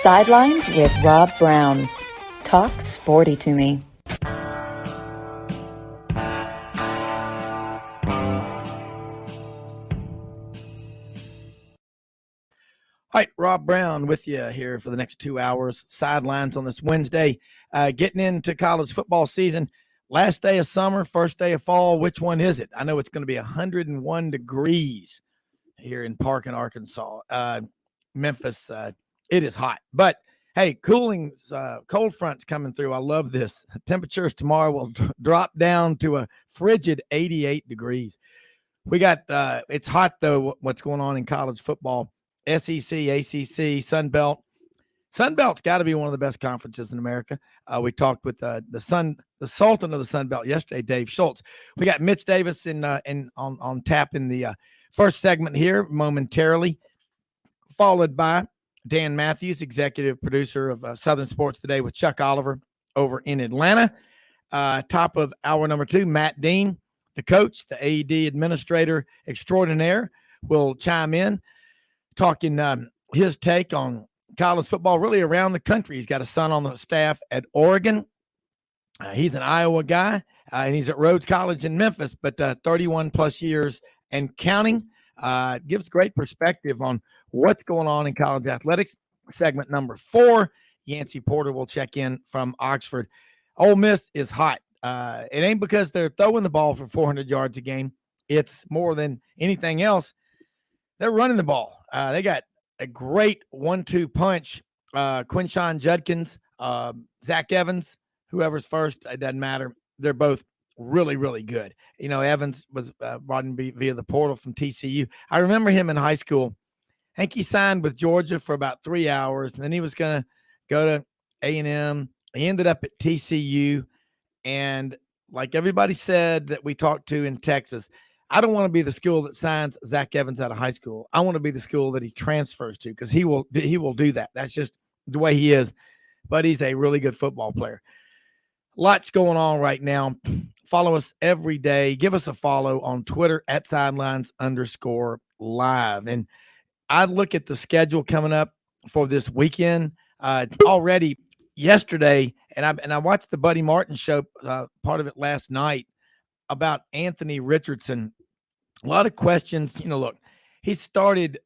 Sidelines with Rob Brown. Talk sporty to me. All right, Rob Brown with you here for the next 2 hours. Sidelines on this Wednesday. Getting into college football season. Last day of summer, first day of fall. Which one is it? I know it's going to be 101 degrees here in Parkin, Arkansas. Memphis, it is hot. But, hey, cold fronts coming through. I love this. Temperatures tomorrow will drop down to a frigid 88 degrees. We got it's hot, though, what's going on in college football. SEC, ACC, Sun Belt. Sun Belt's got to be one of the best conferences in America. We talked with the Sultan of the Sun Belt yesterday, Dave Schultz. We got Mitch Davis on tap in the first segment here momentarily, followed by Dan Matthews, executive producer of Southern Sports Today with Chuck Oliver over in Atlanta. Top of hour number 2, Matt Dean, the coach, the AED administrator extraordinaire, will chime in, talking his take on college football really around the country. He's got a son on the staff at Oregon. He's an Iowa guy, and he's at Rhodes College in Memphis, but 31 plus years and counting. Gives great perspective on what's going on in college athletics. Segment number 4, Yancey Porter will check in from Oxford. Ole Miss is hot. It ain't because they're throwing the ball for 400 yards a game. It's more than anything else. They're running the ball. They got a great 1-2 punch. Quinshon Judkins, Zach Evans, whoever's first, it doesn't matter. They're both really, really good. You know, Evans was brought in via the portal from TCU. I remember him in high school. I think he signed with Georgia for about 3 hours, and then he was going to go to A&M. He ended up at TCU, and like everybody said that we talked to in Texas, I don't want to be the school that signs Zach Evans out of high school. I want to be the school that he transfers to, because he will do that. That's just the way he is. But he's a really good football player. Lots going on right now. Follow us every day. Give us a follow on Twitter at sidelines_live. And I look at the schedule coming up for this weekend already yesterday, and I watched the Buddy Martin show, part of it last night, about Anthony Richardson. A lot of questions. You know, look, he started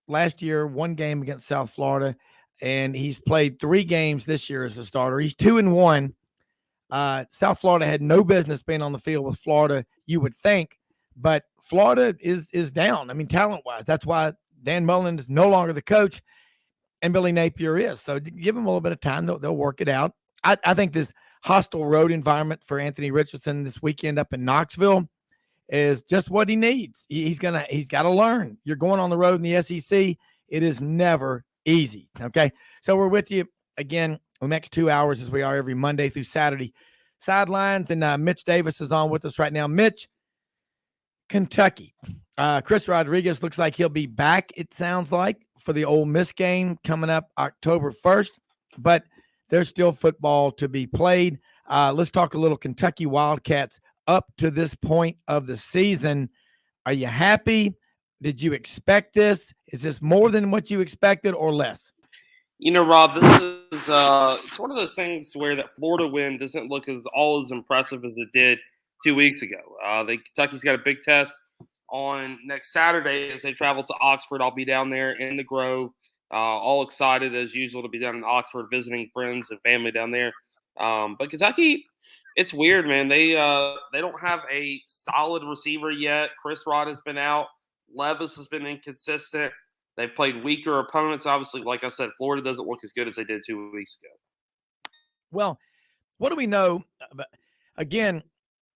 last year, 1 game against South Florida, and he's played 3 games this year as a starter. He's 2-1. South Florida had no business being on the field with Florida, you would think, but Florida is down. I mean, talent-wise. That's why Dan Mullen is no longer the coach, and Billy Napier is. So give them a little bit of time. They'll work it out. I think this hostile road environment for Anthony Richardson this weekend up in Knoxville is just what he needs. He's got to learn. You're going on the road in the SEC. It is never easy. Okay. So we're with you again the next 2 hours, as we are every Monday through Saturday. Sidelines, and Mitch Davis is on with us right now. Mitch, Kentucky. Chris Rodriguez looks like he'll be back, it sounds like, for the Ole Miss game coming up October 1st, but there's still football to be played. Let's talk a little Kentucky Wildcats up to this point of the season. Are you happy? Did you expect this? Is this more than what you expected or less? You know, Rob, this is it's one of those things where that Florida win doesn't look as impressive as it did 2 weeks ago. Kentucky's got a big test on next Saturday as they travel to Oxford. I'll be down there in the Grove, all excited as usual to be down in Oxford visiting friends and family down there. But Kentucky, it's weird, man. They don't have a solid receiver yet. Chris Rod has been out. Levis has been inconsistent. They've played weaker opponents. Obviously, like I said, Florida doesn't look as good as they did 2 weeks ago. Well, what do we know? Again,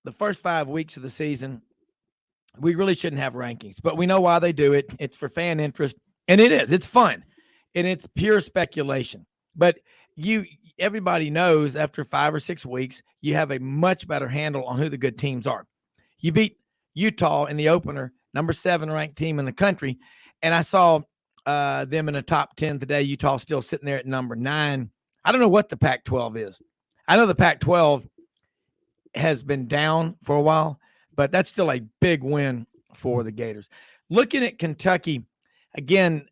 the first 5 weeks of the season, we really shouldn't have rankings, but we know why they do it. It's for fan interest, and it is. It's fun, and it's pure speculation. But everybody knows after 5 or 6 weeks, you have a much better handle on who the good teams are. You beat Utah in the opener, number 7 ranked team in the country, and I saw them in the top 10 today. Utah still sitting there at number 9. I don't know what the Pac-12 is. I know the Pac-12 has been down for a while, but that's still a big win for the Gators. Looking at Kentucky, again,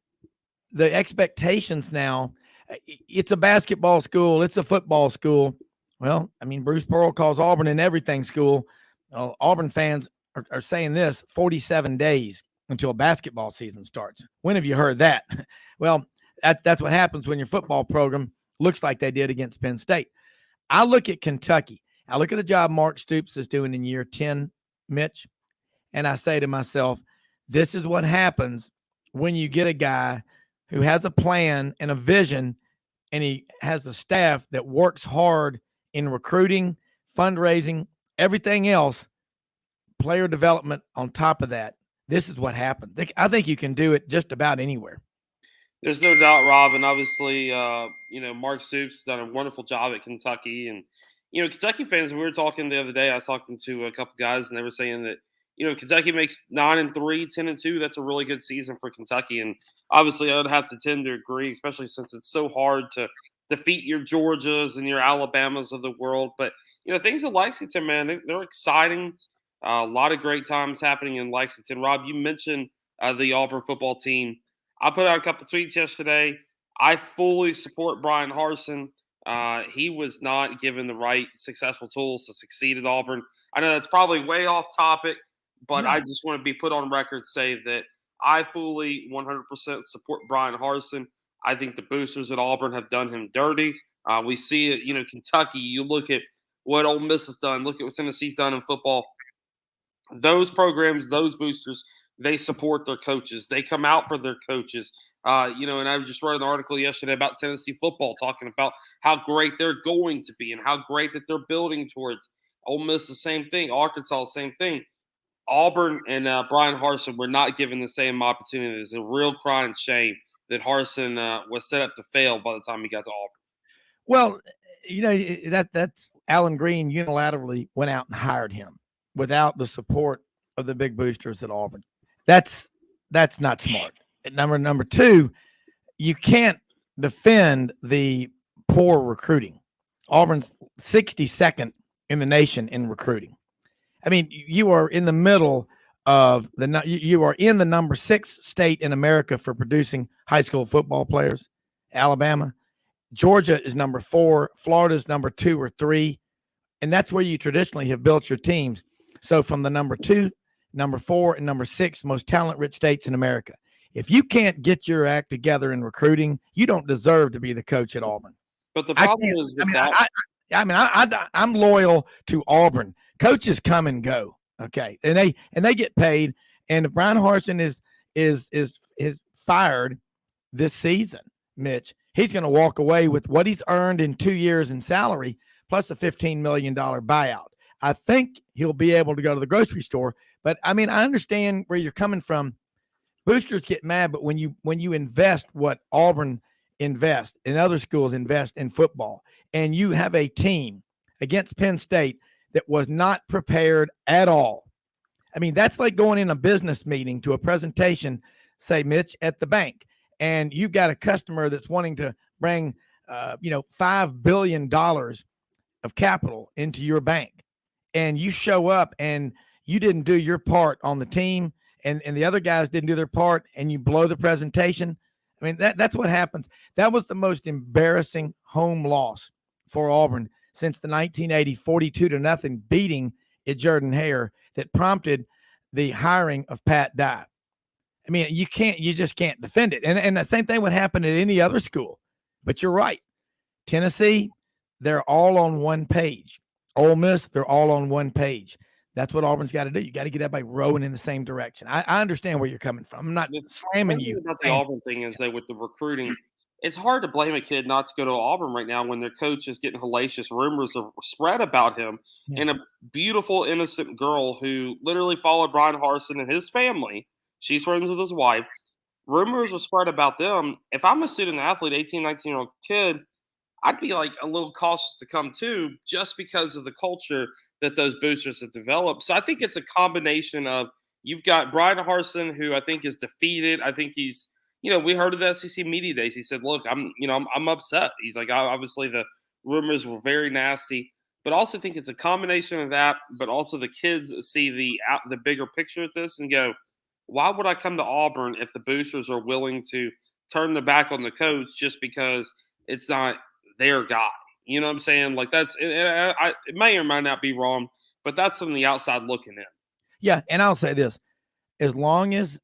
the expectations now, It's a basketball school. It's a football school. Well, I mean, Bruce Pearl calls Auburn an everything school. Auburn fans are saying this 47 days until basketball season starts. When have you heard that? Well, that's what happens when your football program looks like they did against Penn State. I look at Kentucky. I look at the job Mark Stoops is doing in year 10, Mitch, and I say to myself, this is what happens when you get a guy who has a plan and a vision, and he has a staff that works hard in recruiting, fundraising, everything else, player development on top of that. This is what happens. I think you can do it just about anywhere. There's no doubt, Rob, and obviously, Mark Stoops has done a wonderful job at Kentucky, and Kentucky fans. We were talking the other day. I was talking to a couple guys, and they were saying that Kentucky makes 9-3, 10-2. That's a really good season for Kentucky, and obviously, I would have to tend to agree, especially since it's so hard to defeat your Georgias and your Alabamas of the world. But things in Lexington, man, they're exciting. A lot of great times happening in Lexington. Rob, you mentioned the Auburn football team. I put out a couple tweets yesterday. I fully support Brian Harsin. He was not given the right successful tools to succeed at Auburn. I know that's probably way off topic, but I just want to be put on record say that I fully 100% support Brian Harsin. I think the boosters at Auburn have done him dirty. We see it, Kentucky. You look at what Ole Miss has done. Look at what Tennessee's done in football. Those programs, those boosters, they support their coaches. They come out for their coaches. And I just wrote an article yesterday about Tennessee football, talking about how great they're going to be and how great that they're building towards. Ole Miss, the same thing. Arkansas, the same thing. Auburn and Brian Harsin were not given the same opportunity. It's a real crying shame that Harsin was set up to fail by the time he got to Auburn. Well, that's Alan Green unilaterally went out and hired him without the support of the big boosters at Auburn. That's not smart. Number two, you can't defend the poor recruiting. Auburn's 62nd in the nation in recruiting. I mean, you are in the middle of you are in the number 6 state in America for producing high school football players. Alabama, Georgia is number 4, Florida is number 2 or 3, and that's where you traditionally have built your teams. So from the number 2, number 4, and number 6 most talent-rich states in America, if you can't get your act together in recruiting, you don't deserve to be the coach at Auburn. But the problem is with that. I'm loyal to Auburn. Coaches come and go, okay, and they get paid. And if Brian Harsin is fired this season, Mitch, he's going to walk away with what he's earned in 2 years in salary plus a $15 million buyout. I think he'll be able to go to the grocery store. But I mean, I understand where you're coming from. Boosters get mad, but when you invest what Auburn invest and other schools invest in football, and you have a team against Penn State that was not prepared at all. I mean, that's like going in a business meeting to a presentation, say, Mitch, at the bank, and you've got a customer that's wanting to bring, $5 billion of capital into your bank, and you show up and you didn't do your part on the team, and the other guys didn't do their part, and you blow the presentation. I mean, that's what happens. That was the most embarrassing home loss for Auburn since the 1980 42-0 beating at Jordan-Hare that prompted the hiring of Pat Dye. I mean, you just can't defend it. And the same thing would happen at any other school. But you're right. Tennessee, they're all on one page. Ole Miss, they're all on one page. That's what Auburn's got to do. You got to get everybody rowing in the same direction. I understand where you're coming from. I'm not slamming you. About the Auburn thing is that with the recruiting, it's hard to blame a kid not to go to Auburn right now when their coach is getting hellacious rumors are spread about him. Yeah. And a beautiful, innocent girl who literally followed Brian Harsin and his family. She's friends with his wife. Rumors are spread about them. If I'm a student athlete, 18, 19-year-old kid, I'd be like a little cautious to come to just because of the culture that those boosters have developed. So I think it's a combination of you've got Brian Harsin, who I think is defeated. I think he's, we heard of the SEC media days. He said, look, I'm upset. He's like, obviously the rumors were very nasty, but I also think it's a combination of that, but also the kids see the bigger picture of this and go, why would I come to Auburn if the boosters are willing to turn their back on the coach just because it's not their guy. You know what I'm saying? Like it may or may not be wrong, but that's from the outside looking in. Yeah, and I'll say this: as long as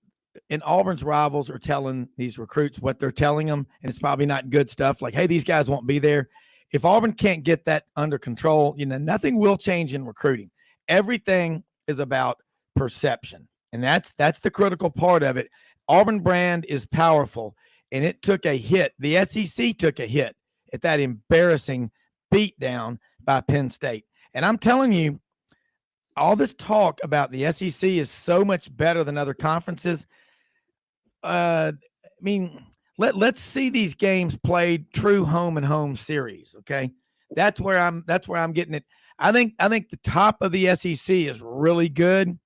and Auburn's rivals are telling these recruits what they're telling them, and it's probably not good stuff. Like, hey, these guys won't be there. If Auburn can't get that under control, nothing will change in recruiting. Everything is about perception, and that's the critical part of it. Auburn brand is powerful, and it took a hit. The SEC took a hit at that embarrassing beatdown by Penn State. And I'm telling you, all this talk about the SEC is so much better than other conferences. Let's see these games played true home and home series. Okay. That's where I'm getting it. I think the top of the SEC is really good.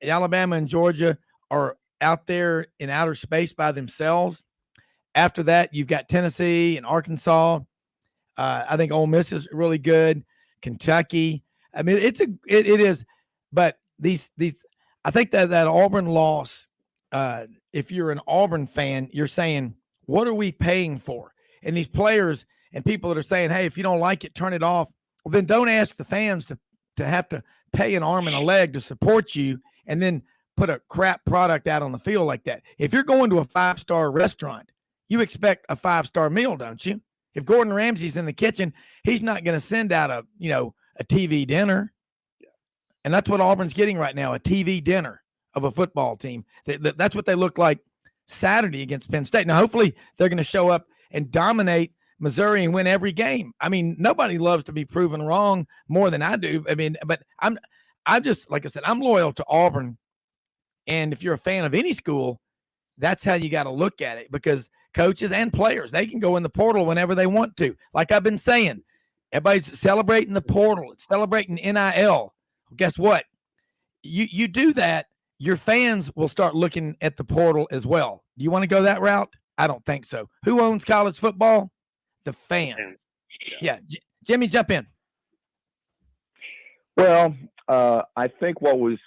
Alabama and Georgia are out there in outer space by themselves. After that, you've got Tennessee and Arkansas. I think Ole Miss is really good. Kentucky. I mean, it is, but these I think that Auburn loss, if you're an Auburn fan, you're saying, what are we paying for? And these players and people that are saying, hey, if you don't like it, turn it off. Well, then don't ask the fans to have to pay an arm and a leg to support you and then put a crap product out on the field like that. If you're going to a 5-star restaurant, you expect a 5-star meal, don't you? If Gordon Ramsay's in the kitchen, he's not going to send out a TV dinner. Yeah. And that's what Auburn's getting right now, a TV dinner of a football team. That's what they look like Saturday against Penn State. Now, hopefully they're going to show up and dominate Missouri and win every game. I mean, nobody loves to be proven wrong more than I do. I mean, but I'm just, like I said, I'm loyal to Auburn. And if you're a fan of any school, that's how you got to look at it, because coaches and players, they can go in the portal whenever they want to. Like I've been saying, everybody's celebrating the portal. It's celebrating NIL. Well, guess what? You do that, your fans will start looking at the portal as well. Do you want to go that route? I don't think so. Who owns college football? The fans. Yeah. Jimmy, jump in. Well, I think what was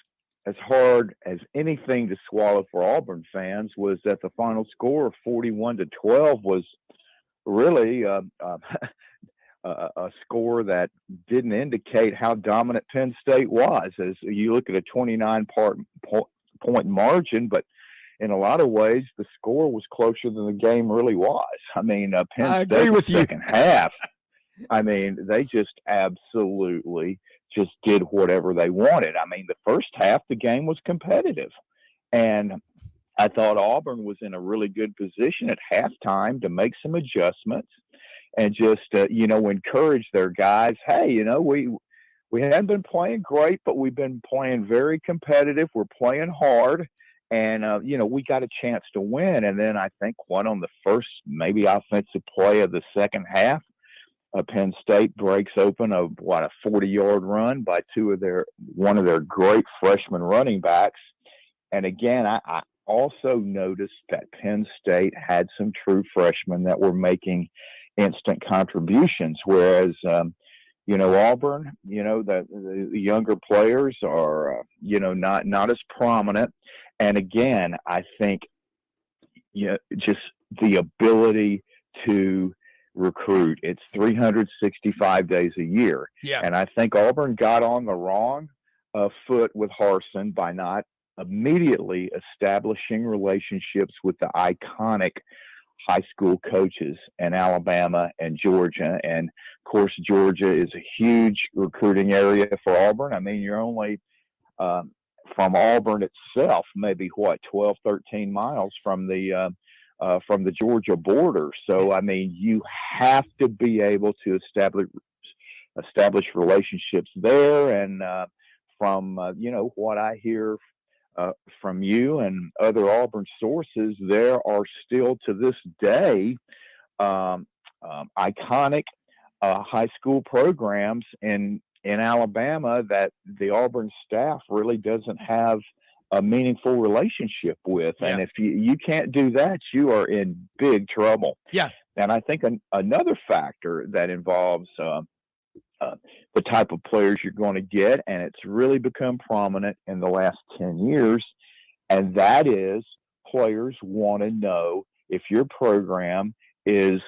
as hard as anything to swallow for Auburn fans was that the final score of 41-12 was really a score that didn't indicate how dominant Penn State was. As you look at a 29-point margin, but in a lot of ways, the score was closer than the game really was. I mean, Penn State with second half, I mean, they just absolutely just did whatever they wanted. I mean, the first half, the game was competitive. And I thought Auburn was in a really good position at halftime to make some adjustments and just, encourage their guys. Hey, we hadn't been playing great, but we've been playing very competitive. We're playing hard. And, we got a chance to win. And then I think on the first maybe offensive play of the second half, Penn State breaks open a 40-yard run by one of their great freshman running backs. And again, I also noticed that Penn State had some true freshmen that were making instant contributions, whereas Auburn, the younger players are not as prominent. And again, I think just the ability to recruit. It's 365 days a year. Yeah. And I think Auburn got on the wrong foot with Harsin by not immediately establishing relationships with the iconic high school coaches in Alabama and Georgia. And of course, Georgia is a huge recruiting area for Auburn. I mean, you're only from Auburn itself, maybe 12, 13 miles from the Georgia border. So, I mean, you have to be able to establish relationships there. And from, what I hear from you and other Auburn sources, there are still to this day iconic high school programs in Alabama that the Auburn staff really doesn't have a meaningful relationship with. Yeah. And if you can't do that, you are in big trouble. Yeah. And I think another factor that involves the type of players you're going to get, and it's really become prominent in the last 10 years, and that is players want to know if your program is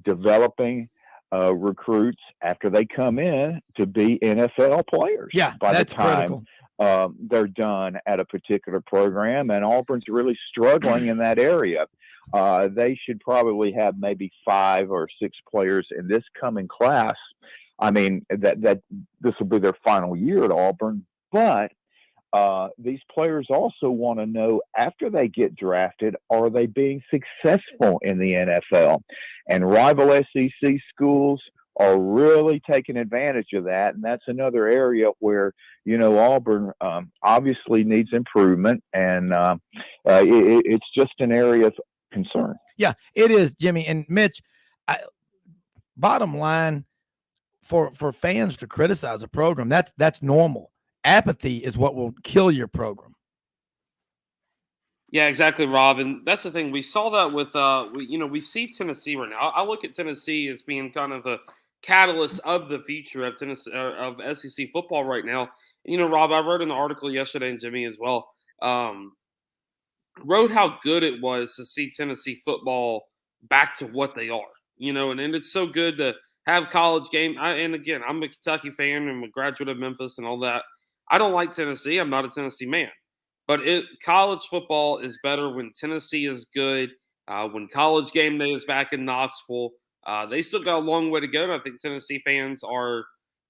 developing recruits after they come in to be NFL players. Yeah, by that's the time critical. they're done at a particular program, and Auburn's really struggling in that area. They should probably have maybe 5 or 6 players in this coming class. I mean, that this will be their final year at Auburn, but these players also want to know after they get drafted, are they being successful in the NFL? And rival SEC schools are really taking advantage of that. And that's another area where, Auburn obviously needs improvement. And it's just an area of concern. Yeah, it is, Jimmy. And Mitch, bottom line, for fans to criticize a program, that's normal. Apathy is what will kill your program. Yeah, exactly, Rob. And that's the thing. We saw that with we see Tennessee right now. I look at Tennessee as being kind of the catalyst of the future of Tennessee of SEC football right now. And, Rob, I wrote an article yesterday, and Jimmy as well. Wrote how good it was to see Tennessee football back to what they are. And it's so good to have college game. And again, I'm a Kentucky fan and I'm a graduate of Memphis and all that. I don't like Tennessee. I'm not a Tennessee man. But college football is better when Tennessee is good. When college game day is back in Knoxville, they still got a long way to go. And I think Tennessee fans are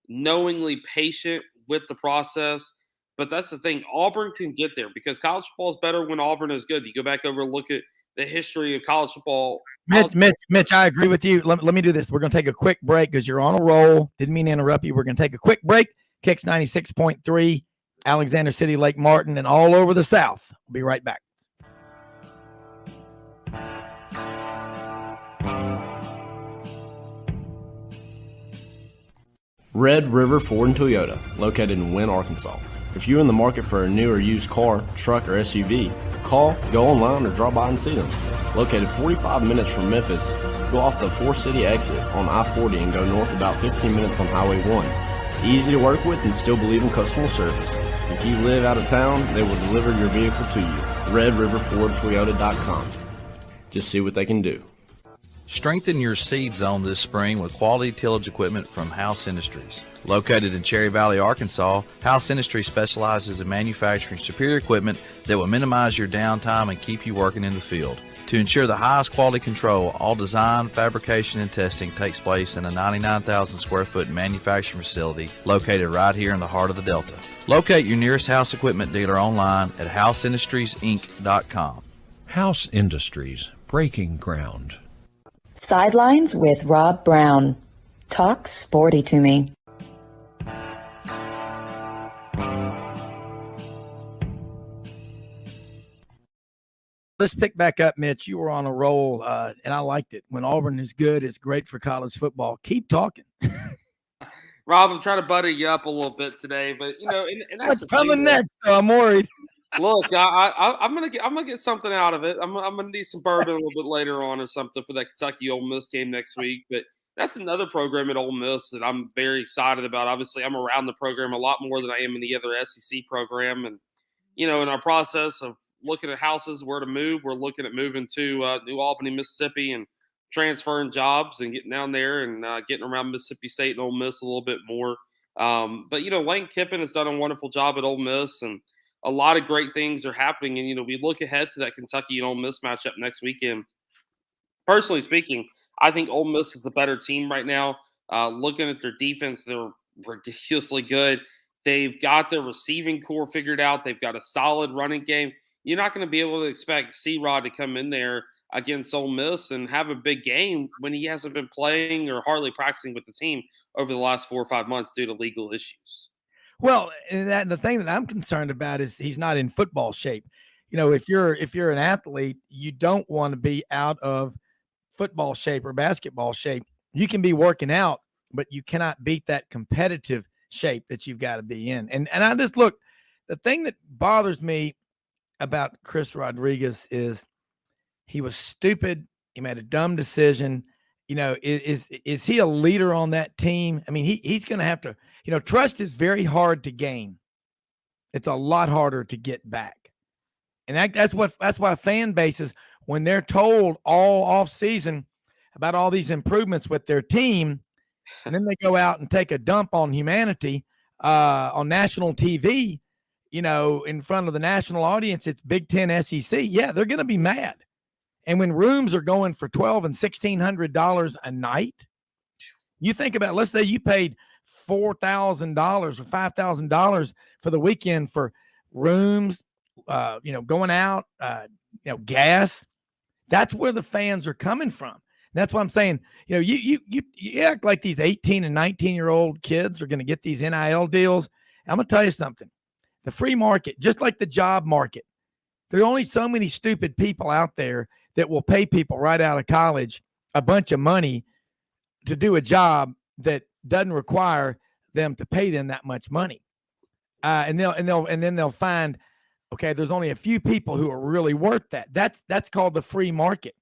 knowingly patient with the process. But that's the thing. Auburn can get there because college football is better when Auburn is good. You go back over and look at the history of college football. Mitch, I agree with you. Let me do this. We're going to take a quick break because you're on a roll. Didn't mean to interrupt you. We're going to take a quick break. Kicks 96.3, Alexander City, Lake Martin, and all over the South. We'll be right back. Red River Ford and Toyota, located in Wynne, Arkansas. If you're in the market for a new or used car, truck, or SUV, call, go online, or drop by and see them. Located 45 minutes from Memphis, go off the 4-city exit on I-40 and go north about 15 minutes on Highway 1. Easy to work with and still believe in customer service. If you live out of town, they will deliver your vehicle to you. RedRiverFordToyota.com. Just see what they can do. Strengthen your seed zone this spring with quality tillage equipment from House Industries. Located in Cherry Valley, Arkansas, House Industries specializes in manufacturing superior equipment that will minimize your downtime and keep you working in the field. To ensure the highest quality control, all design, fabrication, and testing takes place in a 99,000 square foot manufacturing facility located right here in the heart of the Delta. Locate your nearest House equipment dealer online at houseindustriesinc.com. House Industries, breaking ground. Sidelines with Rob Brown. Talk sporty to me. Let's pick back up, Mitch. You were on a roll, and I liked it. When Auburn is good, it's great for college football. Keep talking. Rob, I'm trying to butter you up a little bit today, but and that's what's coming next? I'm worried. Look, I'm gonna get something out of it. I'm gonna need some bourbon a little bit later on or something for that Kentucky Ole Miss game next week. But that's another program at Ole Miss that I'm very excited about. Obviously, I'm around the program a lot more than I am in the other SEC program, and in our process of looking at houses, where to move, we're looking at moving to New Albany, Mississippi, and transferring jobs and getting down there and getting around Mississippi State and Ole Miss a little bit more. But Lane Kiffin has done a wonderful job at Ole Miss, and a lot of great things are happening. And, we look ahead to that Kentucky and Ole Miss matchup next weekend. Personally speaking, I think Ole Miss is the better team right now. Looking at their defense, they're ridiculously good. They've got their receiving core figured out. They've got a solid running game. You're not going to be able to expect C-Rod to come in there against Ole Miss and have a big game when he hasn't been playing or hardly practicing with the team over the last 4 or 5 months due to legal issues. Well, and the thing that I'm concerned about is he's not in football shape. If you're an athlete, you don't want to be out of football shape or basketball shape. You can be working out, but you cannot beat that competitive shape that you've got to be in. And I just look, the thing that bothers me about Chris Rodriguez is he was stupid. He made a dumb decision. Is he a leader on that team? I mean, he's going to have to, trust is very hard to gain. It's a lot harder to get back. And that's why fan bases, when they're told all off season, about all these improvements with their team, and then they go out and take a dump on humanity on national TV, in front of the national audience. It's Big Ten SEC. Yeah, they're going to be mad. And when rooms are going for $1,200 and $1,600 a night, you think about, let's say you paid $4,000 or $5,000 for the weekend for rooms, going out, gas. That's where the fans are coming from. That's why I'm saying, you act like these 18 and 19-year-old kids are going to get these NIL deals. I'm going to tell you something. The free market, just like the job market, there are only so many stupid people out there that will pay people right out of college a bunch of money to do a job that doesn't require them to pay them that much money. And then they'll find, okay, there's only a few people who are really worth that. That's called the free market.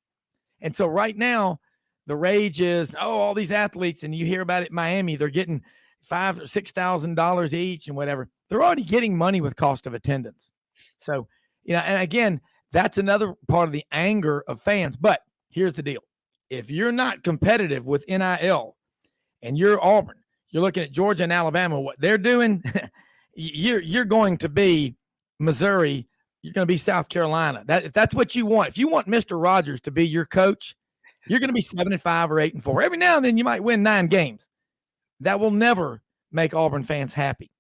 And so right now, the rage is, all these athletes, and you hear about it in Miami, they're getting $5,000 or $6,000 each and whatever. They're already getting money with cost of attendance. So, and again, that's another part of the anger of fans. But here's the deal. If you're not competitive with NIL and you're Auburn, you're looking at Georgia and Alabama, what they're doing, you're going to be Missouri, you're going to be South Carolina. If that's what you want. If you want Mr. Rogers to be your coach, you're going to be 7-5 or 8-4. Every now and then you might win 9 games. That will never make Auburn fans happy.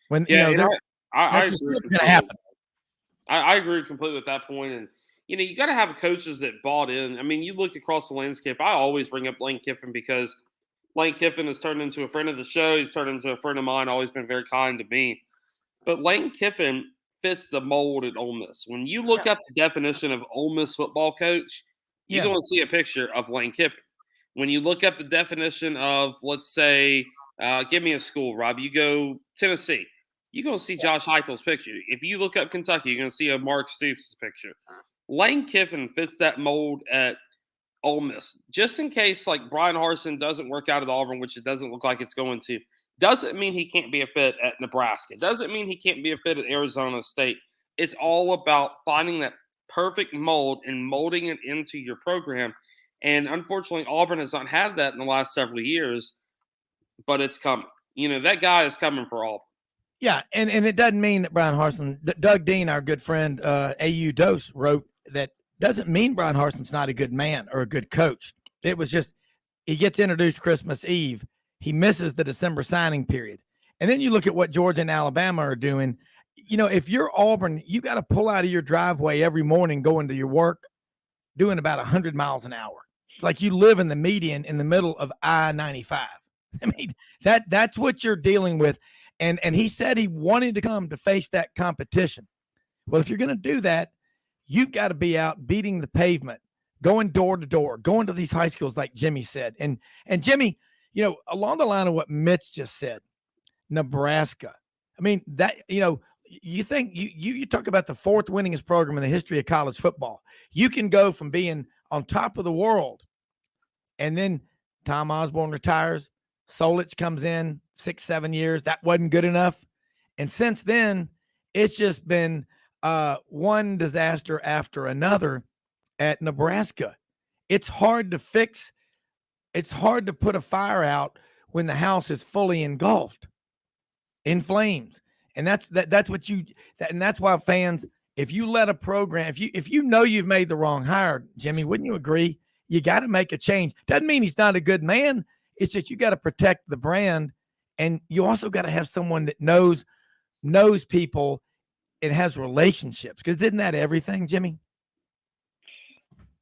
When I that's agree going to happen. I agree completely with that point. And you got to have coaches that bought in. I mean, you look across the landscape. I always bring up Lane Kiffin because Lane Kiffin has turned into a friend of the show. He's turned into a friend of mine. Always been very kind to me. But Lane Kiffin fits the mold at Ole Miss. When you look up the definition of Ole Miss football coach, you're going to see a picture of Lane Kiffin. When you look up the definition of, let's say, give me a school, Rob. You go Tennessee. You're going to see Josh Heupel's picture. If you look up Kentucky, you're going to see a Mark Stoops' picture. Lane Kiffin fits that mold at Ole Miss. Just in case, like, Brian Harsin doesn't work out at Auburn, which it doesn't look like it's going to, doesn't mean he can't be a fit at Nebraska. Doesn't mean he can't be a fit at Arizona State. It's all about finding that perfect mold and molding it into your program. And unfortunately, Auburn has not had that in the last several years, but it's coming. That guy is coming for Auburn. Yeah, and it doesn't mean that Brian Harsin, Doug Dean, our good friend, AU Dose, wrote that doesn't mean Brian Harsin's not a good man or a good coach. It was just he gets introduced Christmas Eve. He misses the December signing period. And then you look at what Georgia and Alabama are doing. If you're Auburn, you got to pull out of your driveway every morning going to your work doing about 100 miles an hour. It's like you live in the median in the middle of I-95. I mean, that's what you're dealing with. And he said he wanted to come to face that competition. Well, if you're going to do that, you've got to be out beating the pavement, going door to door, going to these high schools like Jimmy said. And Jimmy, along the line of what Mitch just said, Nebraska. I mean, that, you think you talk about the 4th winningest program in the history of college football. You can go from being on top of the world, and then Tom Osborne retires. Solich comes in 6-7 years. That wasn't good enough. And since then, it's just been one disaster after another at Nebraska. It's hard to fix. It's hard to put a fire out when the house is fully engulfed in flames. And that's why fans, if you let a program, if you know you've made the wrong hire, Jimmy, wouldn't you agree? You got to make a change. Doesn't mean he's not a good man. It's just you got to protect the brand, and you also got to have someone that knows people and has relationships. Because isn't that everything, Jimmy?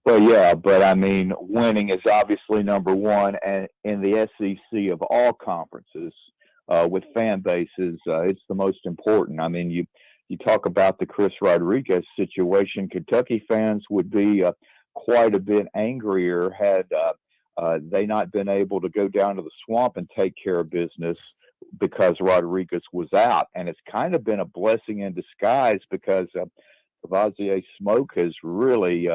Well, yeah, but I mean, winning is obviously number one, and in the SEC of all conferences, with fan bases, it's the most important. I mean, you talk about the Chris Rodriguez situation. Kentucky fans would be quite a bit angrier had they not been able to go down to the swamp and take care of business because Rodriguez was out. And it's kind of been a blessing in disguise because Cavazier Smoke has really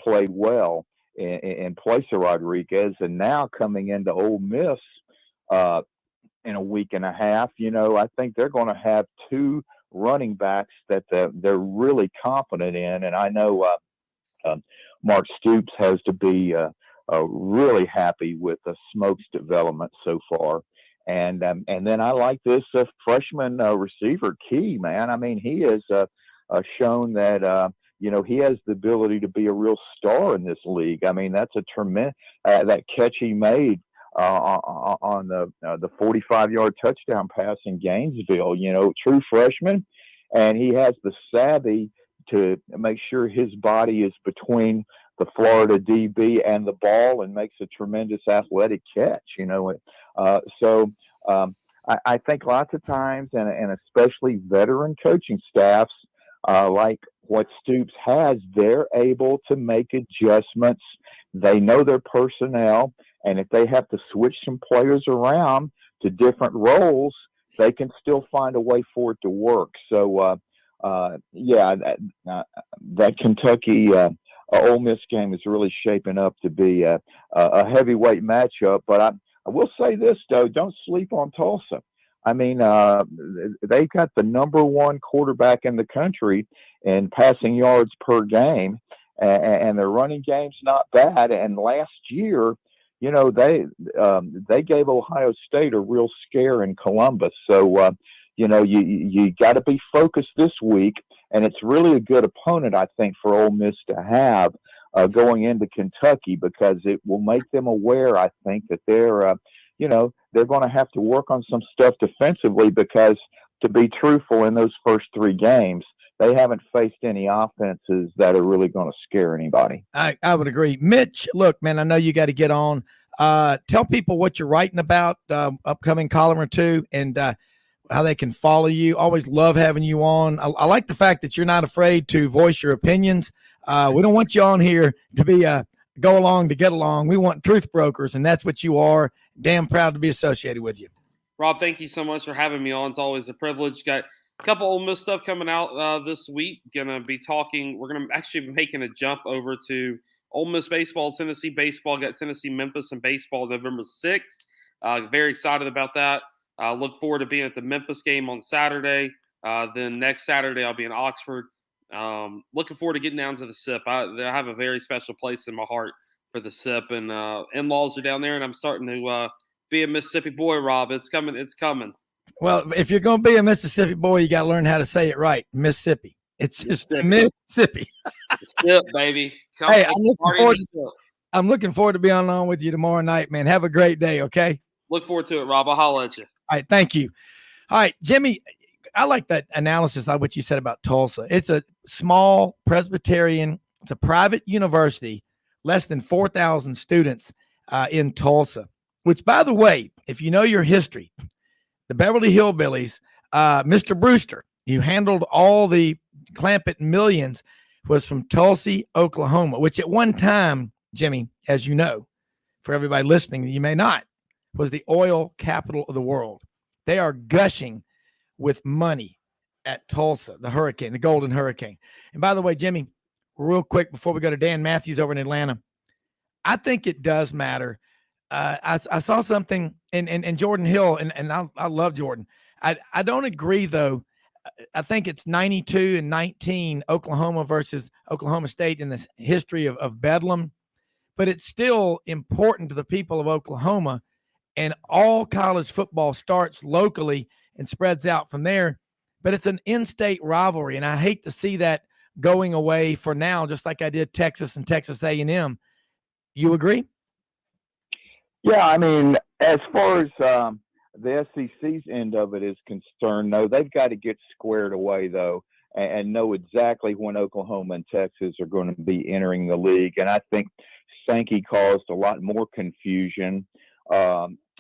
played well in place of Rodriguez. And now coming into Ole Miss in a week and a half, I think they're going to have 2 running backs that they're really confident in. And I know Mark Stoops has to be really happy with Smoke's development so far. And then I like this freshman receiver, Key, man. I mean, he has shown that, he has the ability to be a real star in this league. I mean, that's a tremendous, that catch he made on the 45-yard touchdown pass in Gainesville, true freshman. And he has the savvy to make sure his body is between the Florida DB and the ball and makes a tremendous athletic catch, I think lots of times, and especially veteran coaching staffs, like what Stoops has, they're able to make adjustments. They know their personnel, and if they have to switch some players around to different roles, they can still find a way for it to work. So, that Kentucky Ole Miss game is really shaping up to be a heavyweight matchup. But I will say this, though, don't sleep on Tulsa. I mean, they've got the number one quarterback in the country in passing yards per game, and their running game's not bad. And last year, they gave Ohio State a real scare in Columbus. So, you got to be focused this week, and it's really a good opponent, I think, for Ole Miss to have going into Kentucky, because it will make them aware, I think, that they're going to have to work on some stuff defensively, because, to be truthful, in those first three games, they haven't faced any offenses that are really going to scare anybody. I would agree. Mitch, look, man, I know you got to get on. Tell people what you're writing about, upcoming column or two, and how they can follow you. Always love having you on. I like the fact that you're not afraid to voice your opinions. We don't want you on here to be go along to get along. We want truth brokers, and that's what you are. Damn proud to be associated with you. Rob, thank you so much for having me on. It's always a privilege. Got a couple Ole Miss stuff coming out this week. We're going to actually be making a jump over to Ole Miss baseball, Tennessee baseball. Got Tennessee, Memphis, and baseball November 6th. Very excited about that. Look forward to being at the Memphis game on Saturday. Then next Saturday, I'll be in Oxford. Looking forward to getting down to the SIP. I have a very special place in my heart for the SIP, and in-laws are down there, and I'm starting to be a Mississippi boy, Rob. It's coming. It's coming. Well, if you're going to be a Mississippi boy, you got to learn how to say it right. Mississippi. It's just Mississippi. SIP, baby. Hey, I'm looking forward to being on with you tomorrow night, man. Have a great day, okay? Look forward to it, Rob. I'll holler at you. All right, thank you. All right, Jimmy, I like that analysis, like what you said about Tulsa. It's a small Presbyterian, it's a private university, less than 4,000 students in Tulsa, which, by the way, if you know your history, the Beverly Hillbillies, Mr. Brewster, who handled all the Clampett millions, was from Tulsa, Oklahoma, which at one time, Jimmy, as you know, for everybody listening, you may not, was the oil capital of the world. They are gushing with money at Tulsa, the Golden Hurricane. And by the way, Jimmy, real quick before we go to Dan Matthews over in Atlanta, I think it does matter. I saw something in Jordan Hill, and I love Jordan. I don't agree, though. I think it's 92-19 Oklahoma versus Oklahoma State in the history of Bedlam, but it's still important to the people of Oklahoma. And all college football starts locally and spreads out from there. But it's an in-state rivalry, and I hate to see that going away for now, just like I did Texas and Texas A&M. You agree? Yeah, I mean, as far as the SEC's end of it is concerned, no, they've got to get squared away, though, and know exactly when Oklahoma and Texas are going to be entering the league. And I think Sankey caused a lot more confusion.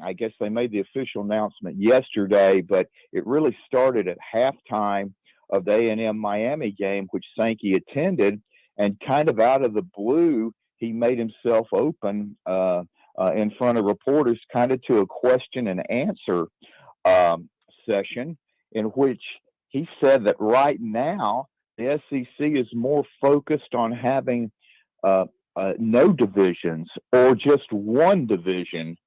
I guess they made the official announcement yesterday, but it really started at halftime of the A&M Miami game, which Sankey attended, and kind of out of the blue, he made himself open in front of reporters, kind of to a question and answer session, in which he said that right now the SEC is more focused on having no divisions or just one division,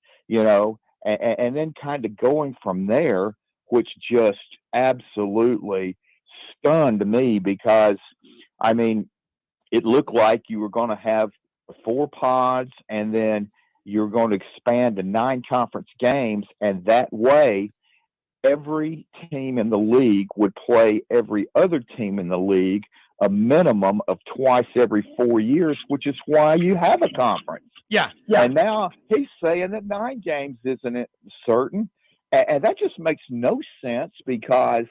and then kind of going from there, which just absolutely stunned me, because, I mean, it looked like you were going to have 4 pods, and then you're going to expand to 9 conference games, and that way every team in the league would play every other team in the league a minimum of twice every 4 years, which is why you have a conference. Yeah. And now he's saying that 9 games isn't certain. And that just makes no sense because,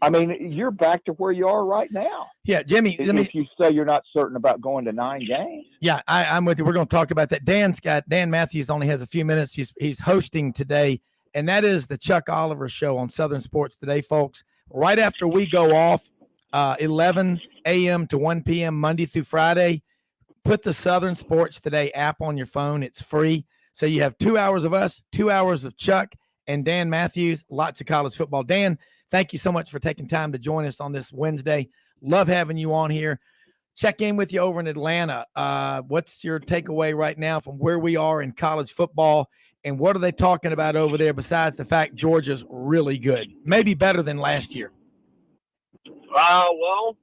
I mean, you're back to where you are right now. Yeah, Jimmy. If you say you're not certain about going to 9 games. Yeah, I'm with you. We're going to talk about that. Dan Matthews only has a few minutes. He's hosting today, and that is the Chuck Oliver Show on Southern Sports Today, folks. Right after we go off, 11 a.m. to 1 p.m. Monday through Friday, put the Southern Sports Today app on your phone. It's free. So you have 2 hours of us, 2 hours of Chuck and Dan Matthews, lots of college football. Dan, thank you so much for taking time to join us on this Wednesday. Love having you on here. Check in with you over in Atlanta. What's your takeaway right now from where we are in college football, and what are they talking about over there besides the fact Georgia's really good, maybe better than last year? Well,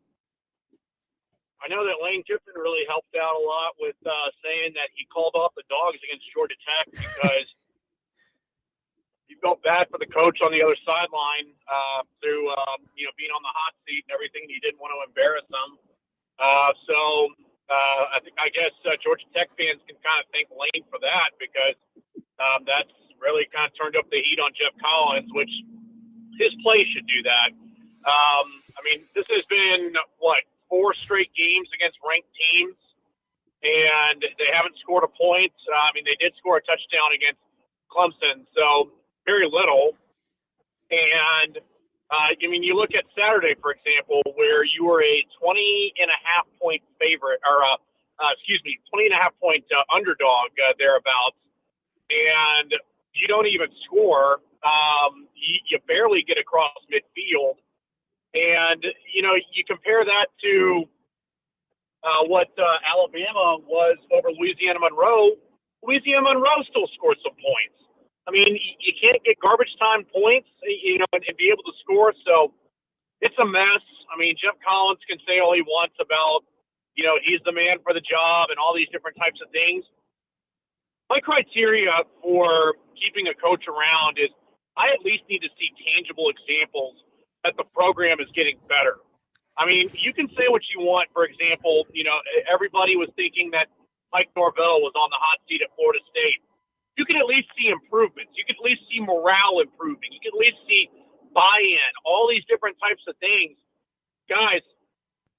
I know that Lane Kiffin really helped out a lot with saying that he called off the Dogs against Georgia Tech because he felt bad for the coach on the other sideline through being on the hot seat and everything. He didn't want to embarrass them. I guess Georgia Tech fans can kind of thank Lane for that because that's really kind of turned up the heat on Jeff Collins, which his play should do that. This has been, 4 straight games against ranked teams, and they haven't scored a point. They did score a touchdown against Clemson, so very little. And, you look at Saturday, for example, where you were a 20.5-point favorite, 20.5-point underdog thereabouts, and you don't even score. You barely get across midfield. And, you compare that to what Alabama was over Louisiana Monroe. Louisiana Monroe still scored some points. You can't get garbage time points, and be able to score. So it's a mess. Jeff Collins can say all he wants about, he's the man for the job and all these different types of things. My criteria for keeping a coach around is I at least need to see tangible examples that the program is getting better. You can say what you want. For example, everybody was thinking that Mike Norvell was on the hot seat at Florida State. You can at least see improvements. You can at least see morale improving. You can at least see buy-in, all these different types of things. Guys,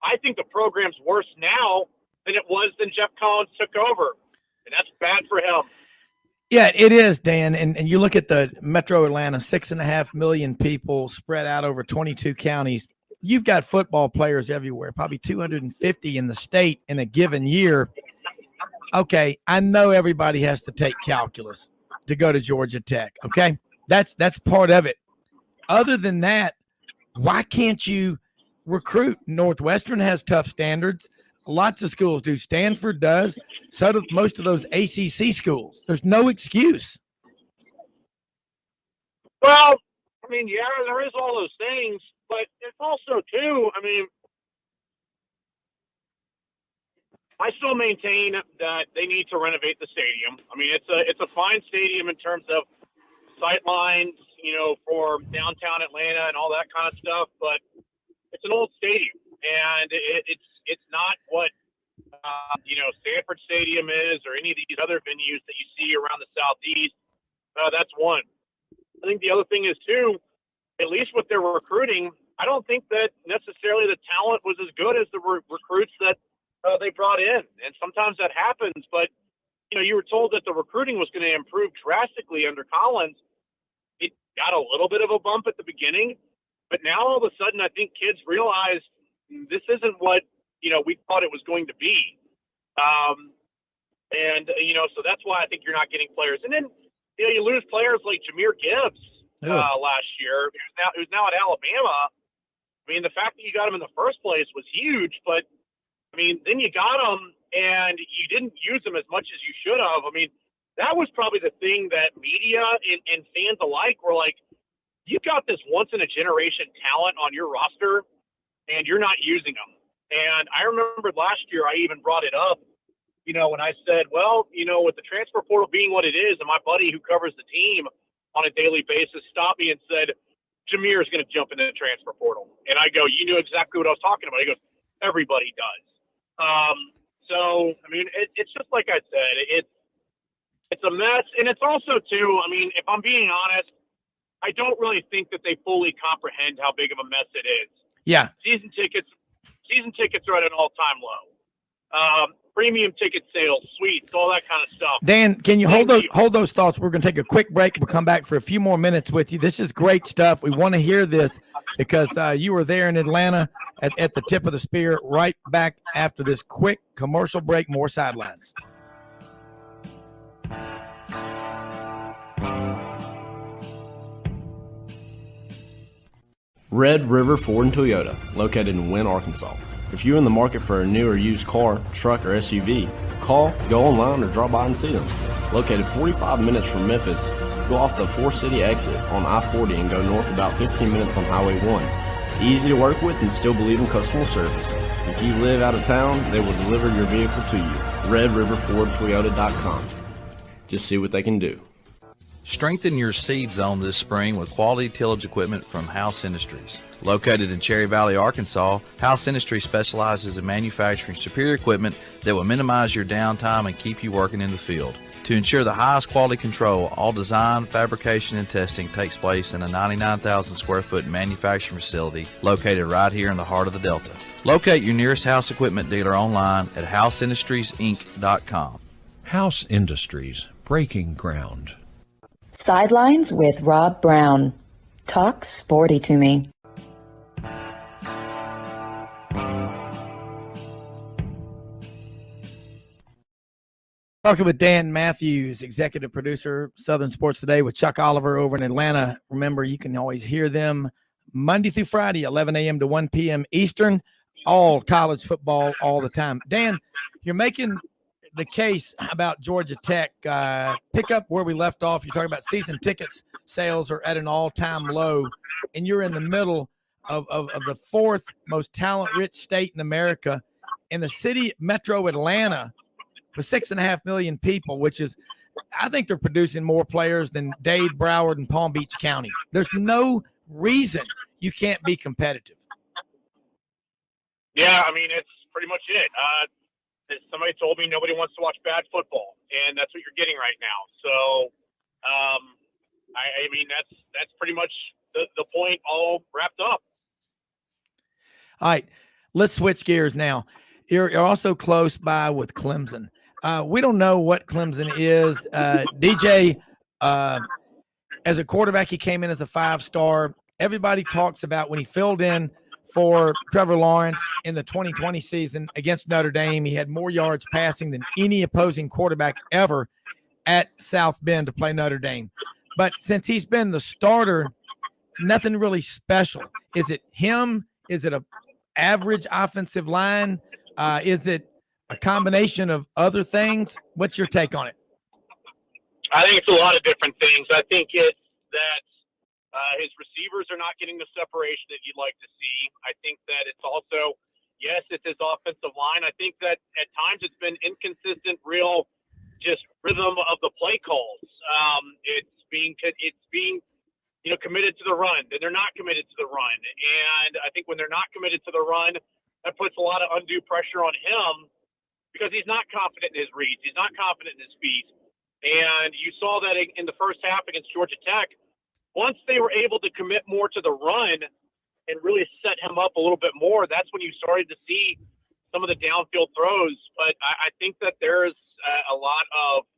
I think the program's worse now than it was when Jeff Collins took over, and that's bad for him. Yeah, it is, Dan. And you look at the Metro Atlanta, 6.5 million people spread out over 22 counties. You've got football players everywhere, probably 250 in the state in a given year. Okay, I know everybody has to take calculus to go to Georgia Tech. Okay, that's part of it. Other than that, why can't you recruit? Northwestern has tough standards. Lots of schools do. Stanford does. So do most of those ACC schools. There's no excuse. Well, there is all those things, but it's also too. I still maintain that they need to renovate the stadium. It's a fine stadium in terms of sightlines, for downtown Atlanta and all that kind of stuff, but it's an old stadium, and it's not what Stanford Stadium is or any of these other venues that you see around the Southeast. That's one. I think the other thing is too, at least with their recruiting, I don't think that necessarily the talent was as good as the recruits that they brought in. And sometimes that happens, but you were told that the recruiting was going to improve drastically under Collins. It got a little bit of a bump at the beginning, but now all of a sudden I think kids realized this isn't what we thought it was going to be. So that's why I think you're not getting players. And then, you lose players like Jahmyr Gibbs last year, who's now at Alabama. The fact that you got him in the first place was huge, but then you got him and you didn't use him as much as you should have. That was probably the thing that media and fans alike were like, you got this once in a generation talent on your roster and you're not using them. And I remember last year I even brought it up, when I said, well, with the transfer portal being what it is, and my buddy who covers the team on a daily basis stopped me and said, Jameer is going to jump into the transfer portal. And I go, you knew exactly what I was talking about. He goes, everybody does. So, I mean, it's just like I said, it's a mess. And it's also, too, I mean, if I'm being honest, I don't really think that they fully comprehend how big of a mess it is. Yeah. Season tickets are at an all-time low. Premium ticket sales, suites, all that kind of stuff. Dan, can you hold those thoughts? We're going to take a quick break. We'll come back for a few more minutes with you. This is great stuff. We want to hear this because you were there in Atlanta at the tip of the spear. Right back after this quick commercial break, more Sidelines. Red River Ford and Toyota, located in Wynne, Arkansas. If you're in the market for a new or used car, truck, or SUV, call, go online, or drop by and see them. Located 45 minutes from Memphis, go off the 4-city exit on I-40 and go north about 15 minutes on Highway 1. Easy to work with and still believe in customer service. If you live out of town, they will deliver your vehicle to you. RedRiverFordToyota.com. Just see what they can do. Strengthen your seed zone this spring with quality tillage equipment from House Industries. Located in Cherry Valley, Arkansas, House Industries specializes in manufacturing superior equipment that will minimize your downtime and keep you working in the field. To ensure the highest quality control, all design, fabrication, and testing takes place in a 99,000 square foot manufacturing facility located right here in the heart of the Delta. Locate your nearest House equipment dealer online at houseindustriesinc.com. House Industries, breaking ground. Sidelines with Rob Brown. Talk sporty to me. Talking with Dan Matthews, executive producer, Southern Sports Today, with Chuck Oliver over in Atlanta. Remember, you can always hear them Monday through Friday, 11 a.m. to 1 p.m. Eastern, all college football all the time. Dan, you're making the case about Georgia Tech. Pick up where we left off. You're talking about season tickets sales are at an all-time low, and you're in the middle of the fourth most talent-rich state in America, in the city metro Atlanta, with 6.5 million people, which is, I think they're producing more players than Dade, Broward, and Palm Beach County. There's no reason you can't be competitive. Yeah, I mean, it's pretty much it. Somebody told me nobody wants to watch bad football, and that's what you're getting right now. So, I mean, that's pretty much the point all wrapped up. All right, let's switch gears now. You're also close by with Clemson. We don't know what Clemson is. DJ, as a quarterback, he came in as a 5-star. Everybody talks about when he filled in for Trevor Lawrence in the 2020 season against Notre Dame, he had more yards passing than any opposing quarterback ever at South Bend to play Notre Dame. But since he's been the starter, nothing really special. Is it him? Is it a average offensive line? Is it a combination of other things? What's your take on it? I think it's a lot of different things. I think it's that his receivers are not getting the separation that you'd like to see. I think that it's also, yes, it's his offensive line. I think that at times it's been inconsistent, real just rhythm of the play calls. It's being committed to the run. Then they're not committed to the run. And I think when they're not committed to the run, that puts a lot of undue pressure on him because he's not confident in his reads. He's not confident in his feet. And you saw that in the first half against Georgia Tech. Once they were able to commit more to the run and really set him up a little bit more, that's when you started to see some of the downfield throws. But I think that there's a lot of,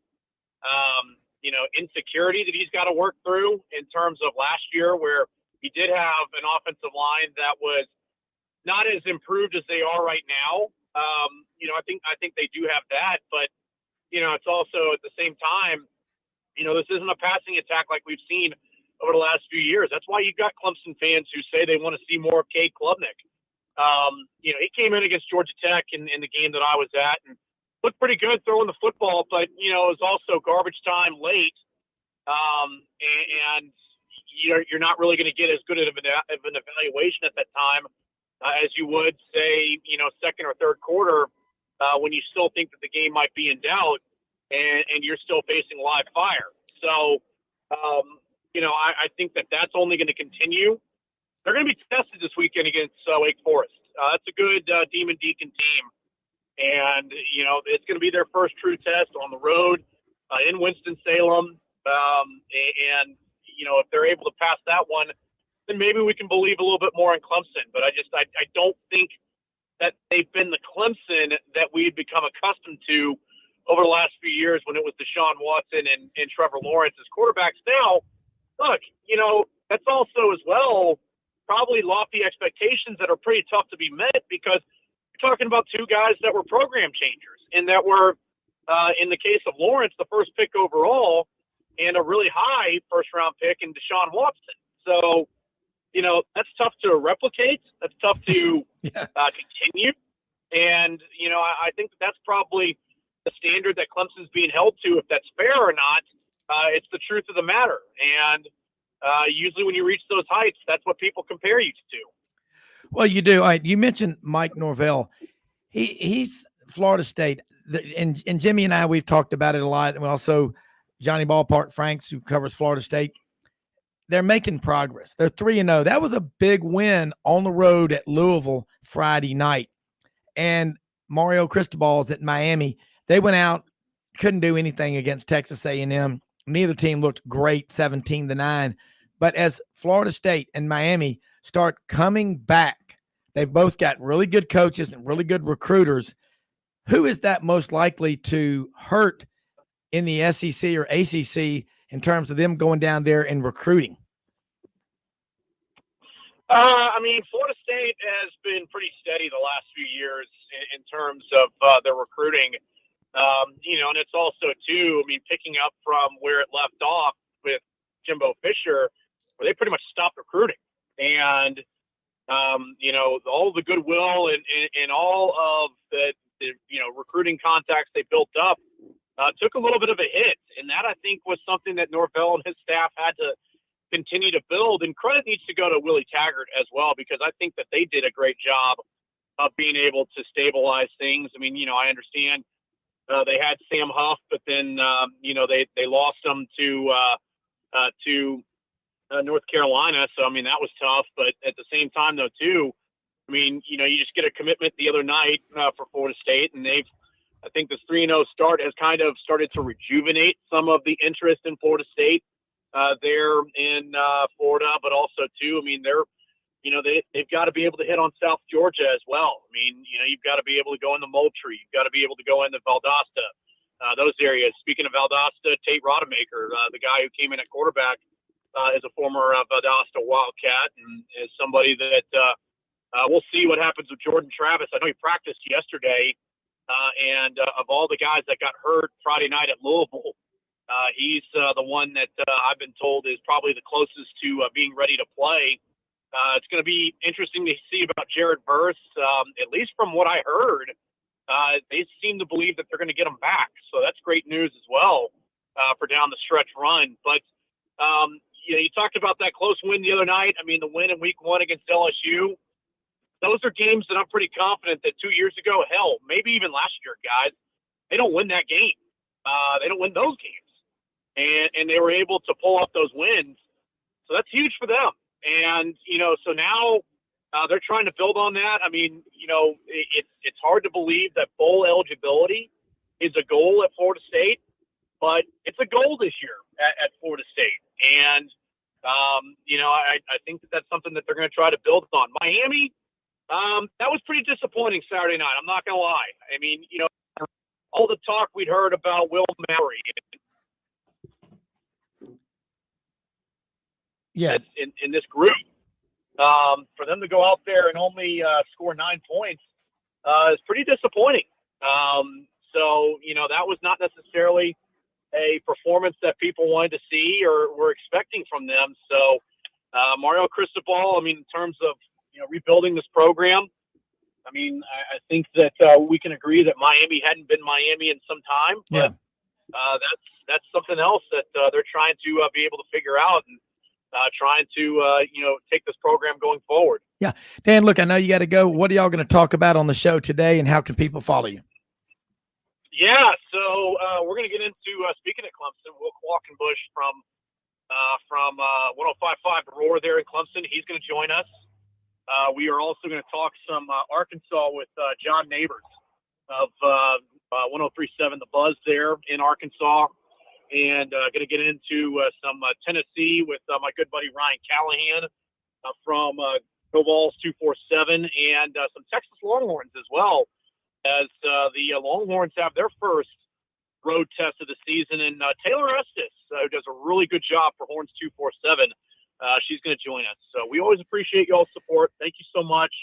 insecurity that he's got to work through in terms of last year, where he did have an offensive line that was not as improved as they are right now. I think they do have that, but it's also at the same time, this isn't a passing attack like we've seen over the last few years. That's why you've got Clemson fans who say they want to see more of Cade Klubnik. He came in against Georgia Tech in the game that I was at and looked pretty good throwing the football, but it was also garbage time late, and you're not really going to get as good of an evaluation at that time as you would say, second or third quarter when you still think that the game might be in doubt and you're still facing live fire. So, I think that that's only going to continue. They're going to be tested this weekend against Wake Forest. That's a good Demon Deacon team. And, it's going to be their first true test on the road in Winston-Salem. And, if they're able to pass that one, then maybe we can believe a little bit more in Clemson. But I don't think that they've been the Clemson that we've become accustomed to over the last few years when it was Deshaun Watson and Trevor Lawrence as quarterbacks. Now, look, that's also as well probably lofty expectations that are pretty tough to be met because you're talking about two guys that were program changers and that were, in the case of Lawrence, the first pick overall and a really high first-round pick in Deshaun Watson. So, that's tough to replicate. That's tough to continue. And, I think that's probably the standard that Clemson's being held to. If that's fair or not, it's the truth of the matter. And usually when you reach those heights, that's what people compare you to. Well, you do. You mentioned Mike Norvell. He's Florida State. And Jimmy and I, we've talked about it a lot. And also Johnny Ballpark Franks, who covers Florida State. They're making progress. They're 3-0. That was a big win on the road at Louisville Friday night. And Mario Cristobal's at Miami. They went out, couldn't do anything against Texas A&M. Neither team looked great, 17-9. But as Florida State and Miami start coming back, they've both got really good coaches and really good recruiters. Who is that most likely to hurt in the SEC or ACC in terms of them going down there and recruiting? Florida State has been pretty steady the last few years in terms of their recruiting. And it's also, too, picking up from where it left off with Jimbo Fisher, where they pretty much stopped recruiting. And, all the goodwill and all of the recruiting contacts they built up took a little bit of a hit. And that, I think, was something that Norvell and his staff had to continue to build. And credit needs to go to Willie Taggart as well, because I think that they did a great job of being able to stabilize things. I understand they had Sam Huff, but then, they lost him to North Carolina. So, that was tough. But at the same time, though, too, you just get a commitment the other night for Florida State, and I think this 3-0 start has kind of started to rejuvenate some of the interest in Florida State there in Florida, but also, too, they've got to be able to hit on South Georgia as well. You've got to be able to go in the Moultrie. You've got to be able to go in the Valdosta, those areas. Speaking of Valdosta, Tate Rodemaker, the guy who came in at quarterback, is a former Valdosta Wildcat and is somebody that we'll see what happens with Jordan Travis. I know he practiced yesterday, and of all the guys that got hurt Friday night at Louisville, he's the one that I've been told is probably the closest to being ready to play. It's going to be interesting to see about Jared Verse. At least from what I heard, they seem to believe that they're going to get him back. So that's great news as well for down the stretch run. But, you talked about that close win the other night. The win in week 1 against LSU. Those are games that I'm pretty confident that 2 years ago, hell, maybe even last year, guys, they don't win that game. They don't win those games. And they were able to pull off those wins. So that's huge for them. And, so now they're trying to build on that. It's hard to believe that bowl eligibility is a goal at Florida State, but it's a goal this year at Florida State. And, I think that that's something that they're going to try to build on. Miami, that was pretty disappointing Saturday night. I'm not going to lie. All the talk we'd heard about Will Mallory. Yeah. In this group, for them to go out there and only score 9 points is pretty disappointing. So, that was not necessarily a performance that people wanted to see or were expecting from them. So, Mario Cristobal, in terms of, rebuilding this program, I think that we can agree that Miami hadn't been Miami in some time, but that's something else that they're trying to be able to figure out and trying to, take this program going forward. Yeah. Dan, look, I know you got to go. What are y'all going to talk about on the show today, and how can people follow you? Yeah, so we're going to get into speaking of Clemson, Will Qualkenbush from 105.5 Roar there in Clemson. He's going to join us. We are also going to talk some Arkansas with John Neighbors of 103.7 The Buzz there in Arkansas, and going to get into some Tennessee with my good buddy Ryan Callahan from Go Vols 247, and some Texas Longhorns as well, as the Longhorns have their first road test of the season. And Taylor Estes, who does a really good job for Horns 247, she's going to join us. So we always appreciate y'all's support. Thank you so much.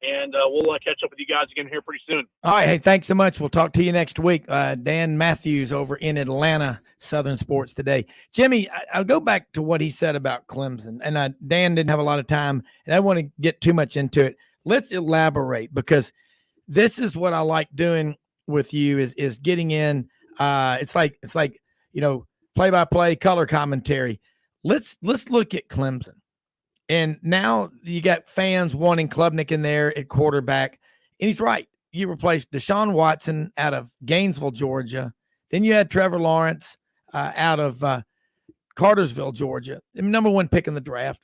And we'll catch up with you guys again here pretty soon. All right. Hey, thanks so much. We'll talk to you next week. Dan Matthews over in Atlanta, Southern Sports Today. Jimmy, I'll go back to what he said about Clemson. And Dan didn't have a lot of time, and I don't want to get too much into it. Let's elaborate, because this is what I like doing with you is getting in. It's like, play-by-play color commentary. Let's look at Clemson. And now you got fans wanting Klubnik in there at quarterback. And he's right. You replaced Deshaun Watson out of Gainesville, Georgia. Then you had Trevor Lawrence out of Cartersville, Georgia, the number one pick in the draft.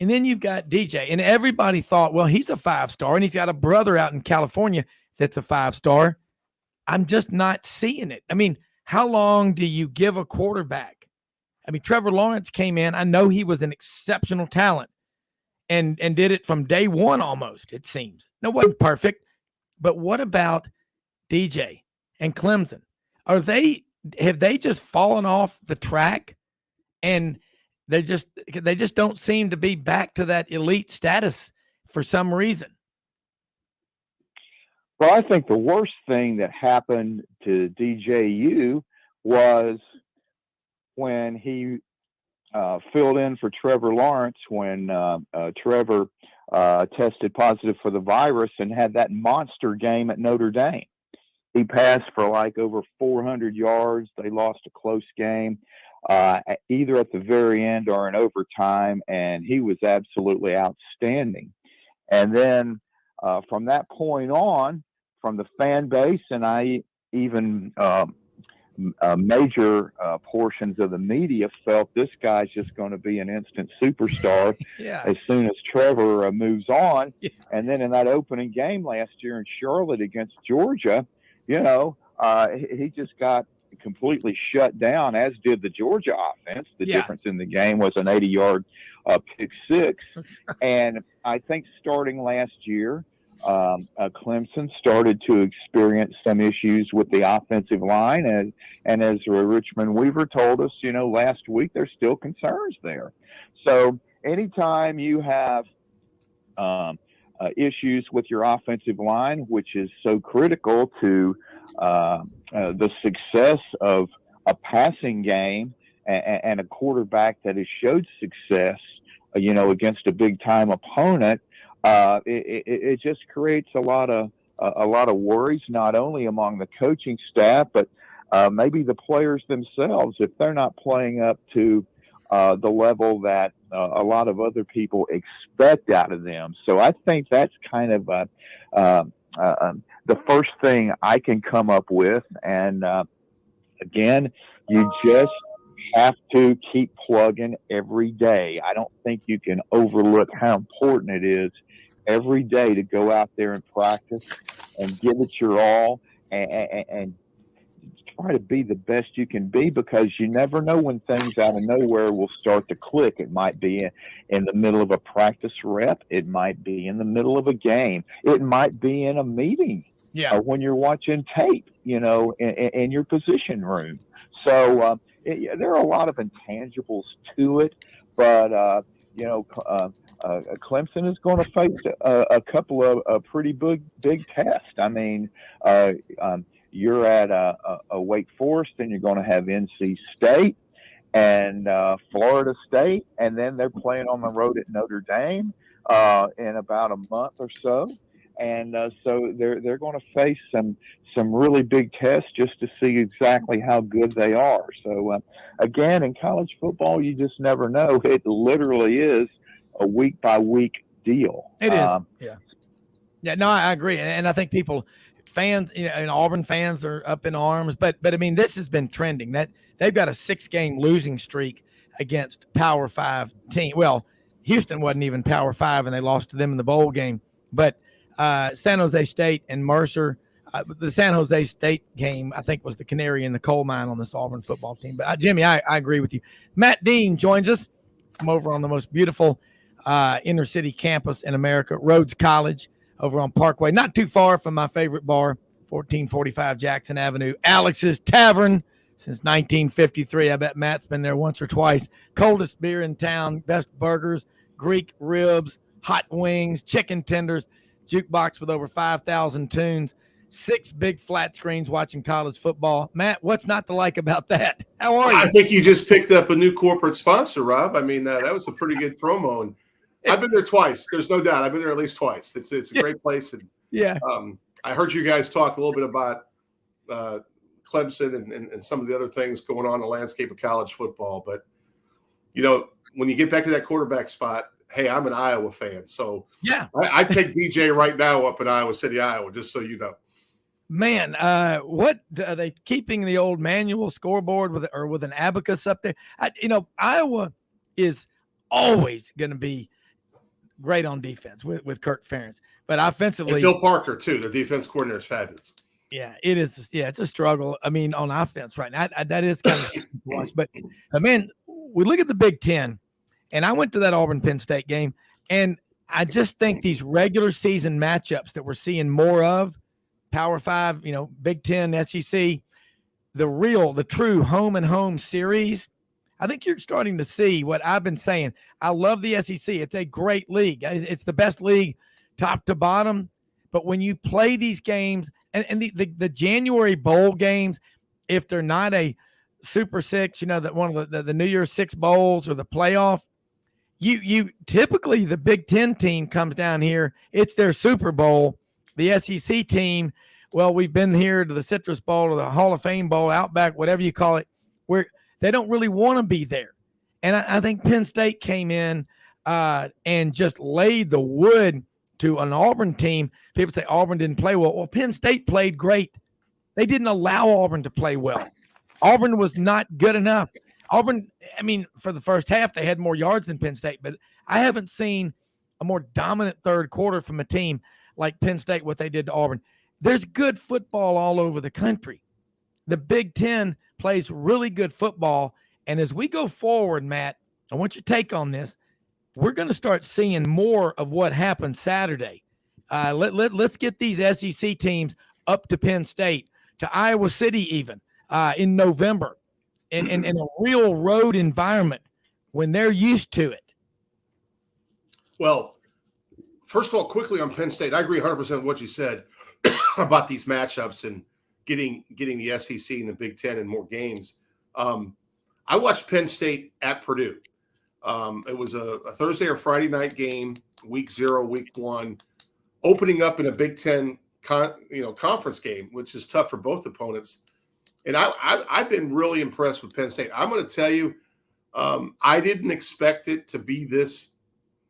And then you've got DJ. And everybody thought, well, he's a 5-star, and he's got a brother out in California that's a 5-star. I'm just not seeing it. I mean, how long do you give a quarterback? I mean, Trevor Lawrence came in. I know he was an exceptional talent. And did it from day one almost, it seems. No, it wasn't perfect. But what about DJ and Clemson? Have they just fallen off the track, and they just don't seem to be back to that elite status for some reason? Well, I think the worst thing that happened to DJU was when he filled in for Trevor Lawrence when Trevor tested positive for the virus and had that monster game at Notre Dame. He passed for like over 400 yards. They lost a close game, either at the very end or in overtime, and he was absolutely outstanding. And then from that point on, from the fan base, and I even major portions of the media felt this guy's just going to be an instant superstar as soon as Trevor moves on. Yeah. And then in that opening game last year in Charlotte against Georgia, he just got completely shut down, as did the Georgia offense. The difference in the game was an 80-yard pick six. And I think starting last year, Clemson started to experience some issues with the offensive line, and as Richmond Weaver told us, last week, there's still concerns there. So anytime you have issues with your offensive line, which is so critical to the success of a passing game and a quarterback that has showed success, against a big time opponent, it just creates a lot of worries, not only among the coaching staff, but maybe the players themselves, if they're not playing up to the level that a lot of other people expect out of them. So I think that's kind of the first thing I can come up with. And again, you just have to keep plugging every day. I don't think you can overlook how important it is every day to go out there and practice and give it your all and try to be the best you can be, because you never know when things out of nowhere will start to click. It might be in the middle of a practice rep. It might be in the middle of a game. It might be in a meeting when you're watching tape, in your position room. So there are a lot of intangibles to it, but Clemson is going to face a couple of pretty big tests. I mean, you're at a Wake Forest, and you're going to have NC State and Florida State, and then they're playing on the road at Notre Dame in about a month or so. And so they're going to face some really big tests just to see exactly how good they are. So, again, in college football, you just never know. It literally is a week-by-week deal. It is, Yeah, no, I agree. And I think people fans, and Auburn fans are up in arms. But I mean, this has been trending that they've got a 6-game losing streak against Power 5 team. Well, Houston wasn't even Power 5, and they lost to them in the bowl game. But San Jose State and Mercer, the San Jose State game, I think, was the canary in the coal mine on this Auburn football team. But Jimmy, I agree with you. Matt Dean joins us from over on the most beautiful inner city campus in America, Rhodes College, over on Parkway, not too far from my favorite bar, 1445 Jackson Avenue, Alex's Tavern. Since 1953, I bet Matt's been there once or twice. Coldest beer in town, best burgers, Greek ribs, hot wings, chicken tenders, jukebox with over 5,000 tunes, 6 big flat screens watching college football. Matt, what's not to like about that? How are you? I think you just picked up a new corporate sponsor, Rob. I mean, that was a pretty good promo. And I've been there twice. There's no doubt. I've been there at least twice. It's a great place. And I heard you guys talk a little bit about Clemson and some of the other things going on in the landscape of college football. But, when you get back to that quarterback spot, hey, I'm an Iowa fan. So I take DJ right now up in Iowa City, Iowa, just so you know. Man, what are they keeping the old manual scoreboard with an abacus up there? Iowa is always going to be great on defense with Kirk Ferentz, but offensively, and Phil Parker too. Their defense coordinator is fabulous. Yeah, it is. Yeah, it's a struggle. I mean, on offense right now, that is kind of to watch. But man, we look at the Big Ten, and I went to that Auburn-Penn State game, and I just think these regular season matchups that we're seeing more of, Power 5, Big Ten, SEC, the true home and home series, I think you're starting to see what I've been saying. I love the SEC. It's a great league. It's the best league top to bottom. But when you play these games, and the January bowl games, if they're not a Super Six, that one of the New Year's Six bowls or the playoff, you typically the Big Ten team comes down here. It's their Super Bowl. The SEC team, well, we've been here to the Citrus Bowl or the Hall of Fame Bowl, Outback, whatever you call it, where they don't really want to be there. And I think Penn State came in and just laid the wood to an Auburn team. People say Auburn didn't play well. Well, Penn State played great. They didn't allow Auburn to play well. Auburn was not good enough. Auburn, for the first half, they had more yards than Penn State, but I haven't seen a more dominant third quarter from a team like Penn State, what they did to Auburn. There's good football all over the country. The Big Ten plays really good football, and as we go forward, Matt, I want your take on this. We're going to start seeing more of what happened Saturday. Let's get these SEC teams up to Penn State, to Iowa City even in November, in a real road environment when they're used to it. Well, first of all, quickly on Penn State, I agree 100% with what you said about these matchups and getting the SEC and the Big Ten in more games. I watched Penn State at Purdue. It was a Thursday or Friday night game, week 0, week 1, opening up in a Big Ten conference game, which is tough for both opponents. And I've been really impressed with Penn State. I'm going to tell you, I didn't expect it to be this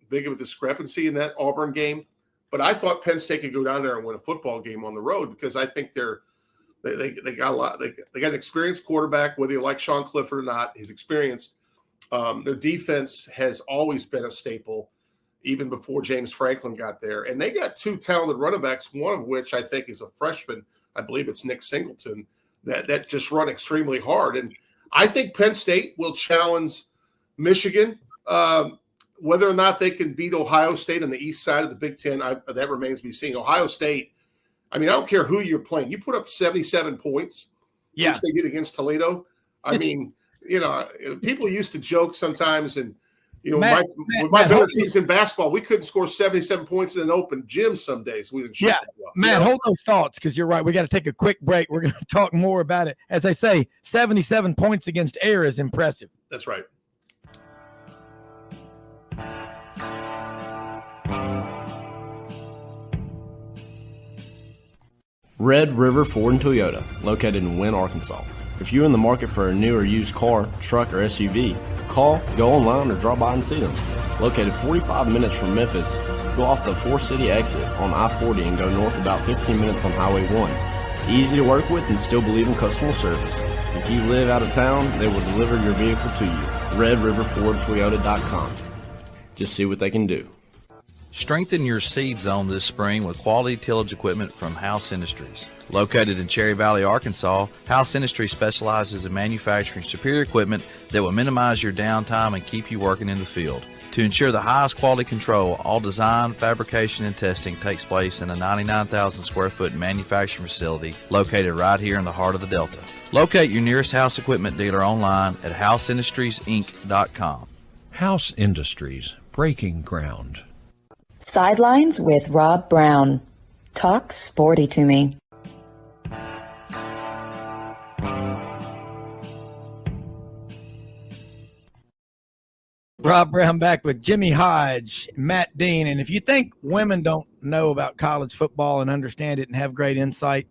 big of a discrepancy in that Auburn game, but I thought Penn State could go down there and win a football game on the road because I think they got a lot. They got an experienced quarterback, whether you like Sean Clifford or not. He's experienced. Their defense has always been a staple, even before James Franklin got there. And they got 2 talented running backs, one of which I think is a freshman. I believe it's Nick Singleton, that just run extremely hard. And I think Penn State will challenge Michigan. Whether or not they can beat Ohio State on the east side of the Big Ten, that remains to be seen. Ohio State, I don't care who you're playing. You put up 77 points, which they did against Toledo. People used to joke sometimes, and Matt, my better teams in basketball, we couldn't score 77 points in an open gym some days. We didn't shoot that well. Matt, hold those thoughts because you're right. We got to take a quick break. We're going to talk more about it. As I say, 77 points against air is impressive. That's right. Red River Ford and Toyota, located in Wynne, Arkansas. If you're in the market for a new or used car, truck, or SUV, call, go online, or drop by and see them. Located 45 minutes from Memphis, Go off the 4-City exit on I-40 and go north about 15 minutes on Highway 1. Easy to work with and still believe in customer service. If you live out of town, they will deliver your vehicle to you. RedRiverFordToyota.com. Just see what they can do. Strengthen your seed zone this spring with quality tillage equipment from House Industries. Located in Cherry Valley, Arkansas, House Industries specializes in manufacturing superior equipment that will minimize your downtime and keep you working in the field. To ensure the highest quality control, all design, fabrication, and testing takes place in a 99,000 square foot manufacturing facility located right here in the heart of the Delta. Locate your nearest House equipment dealer online at houseindustriesinc.com. House Industries, breaking ground. Sidelines with Rob Brown. Talk sporty to me. Rob Brown back with Jimmy Hodge, Matt Dean. And if you think women don't know about college football and understand it and have great insight,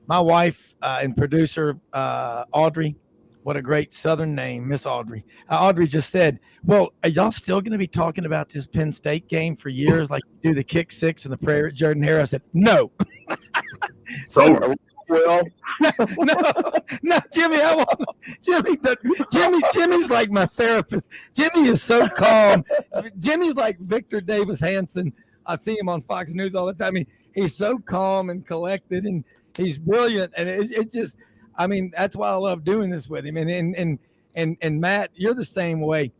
my wife and producer, Audrey, what a great Southern name, Miss Audrey. Audrey just said, well, are y'all still going to be talking about this Penn State game for years like you do the kick six and the prayer at Jordan-Hare? I said, no. So, well, no, Jimmy, Jimmy's like my therapist. Jimmy is so calm. Jimmy's like Victor Davis Hanson. I see him on Fox News all the time. He's so calm and collected, and he's brilliant. And it just, I mean, that's why I love doing this with him. And Matt, you're the same way.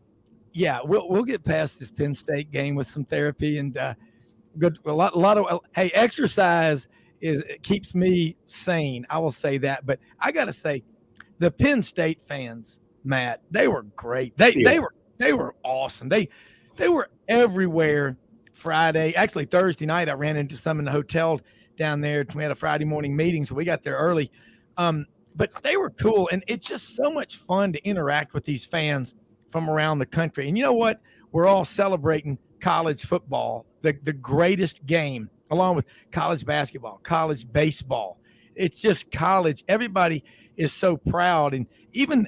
Yeah, we'll get past this Penn State game with some therapy and good. A lot of hey, exercise keeps me sane. I will say that. But I got to say, the Penn State fans, Matt, they were great. They were awesome. They were everywhere Friday. Actually, Thursday night, I ran into some in the hotel down there. We had a Friday morning meeting, so we got there early. But they were cool, and it's just so much fun to interact with these fans from around the country. And you know what? We're all celebrating college football, the greatest game, along with college basketball, college baseball. It's just college. Everybody is so proud. And even,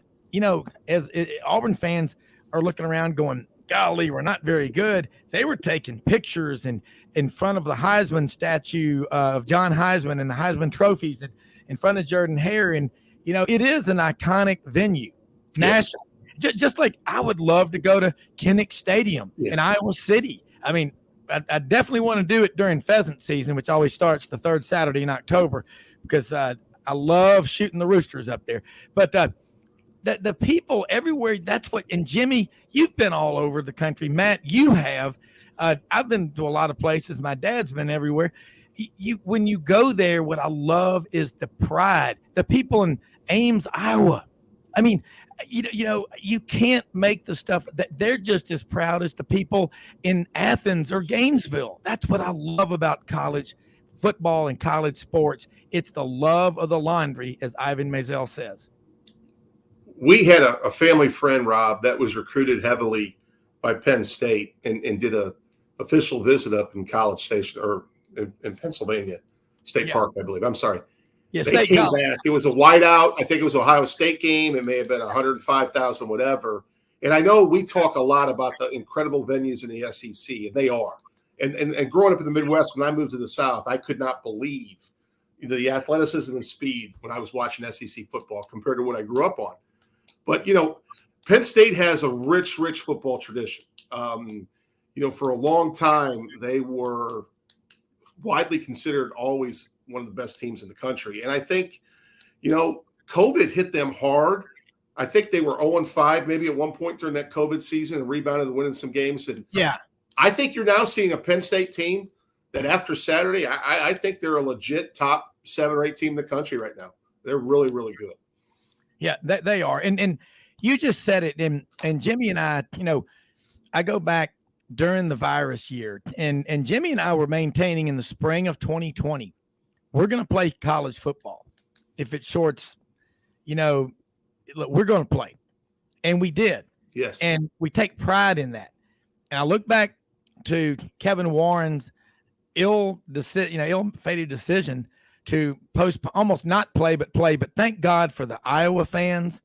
as Auburn fans are looking around going, golly, we're not very good. They were taking pictures and in front of the Heisman statue of John Heisman and the Heisman trophies and in front of Jordan-Hare. And, it is an iconic venue. Yes. National. Just like I would love to go to Kinnick Stadium in Iowa City. I mean, I definitely want to do it during pheasant season, which always starts the third Saturday in October, because I love shooting the roosters up there. But the people everywhere, that's what – and Jimmy, you've been all over the country. Matt, you have. I've been to a lot of places. My dad's been everywhere. When you go there, what I love is the pride. The people in Ames, Iowa. I mean – you can't make the stuff that they're just as proud as the people in Athens or Gainesville. That's what I love about college football and college sports. It's the love of the laundry, as Ivan Maisel says. We had a family friend, Rob, that was recruited heavily by Penn State and did a official visit up in College Station or in Pennsylvania State Park, I believe. I'm sorry. Yeah, they came back. It was a whiteout. I think it was an Ohio State game. It may have been 105,000, whatever. And I know we talk a lot about the incredible venues in the SEC, and they are. And growing up in the Midwest, when I moved to the South, I could not believe the athleticism and speed when I was watching SEC football compared to what I grew up on. But, Penn State has a rich football tradition. For a long time, they were widely considered always one of the best teams in the country. And I think, COVID hit them hard. I think they were 0-5 maybe at one point during that COVID season and rebounded and winning some games. And I think you're now seeing a Penn State team that after Saturday, I think they're a legit top 7 or 8 team in the country right now. They're really, really good. Yeah, they are. And you just said it. And Jimmy and I, I go back during the virus year, and Jimmy and I were maintaining in the spring of 2020, we're going to play college football. If it shorts, we're going to play. And we did. Yes. And we take pride in that. And I look back to Kevin Warren's ill-fated decision to almost not play, but play. But thank God for the Iowa fans,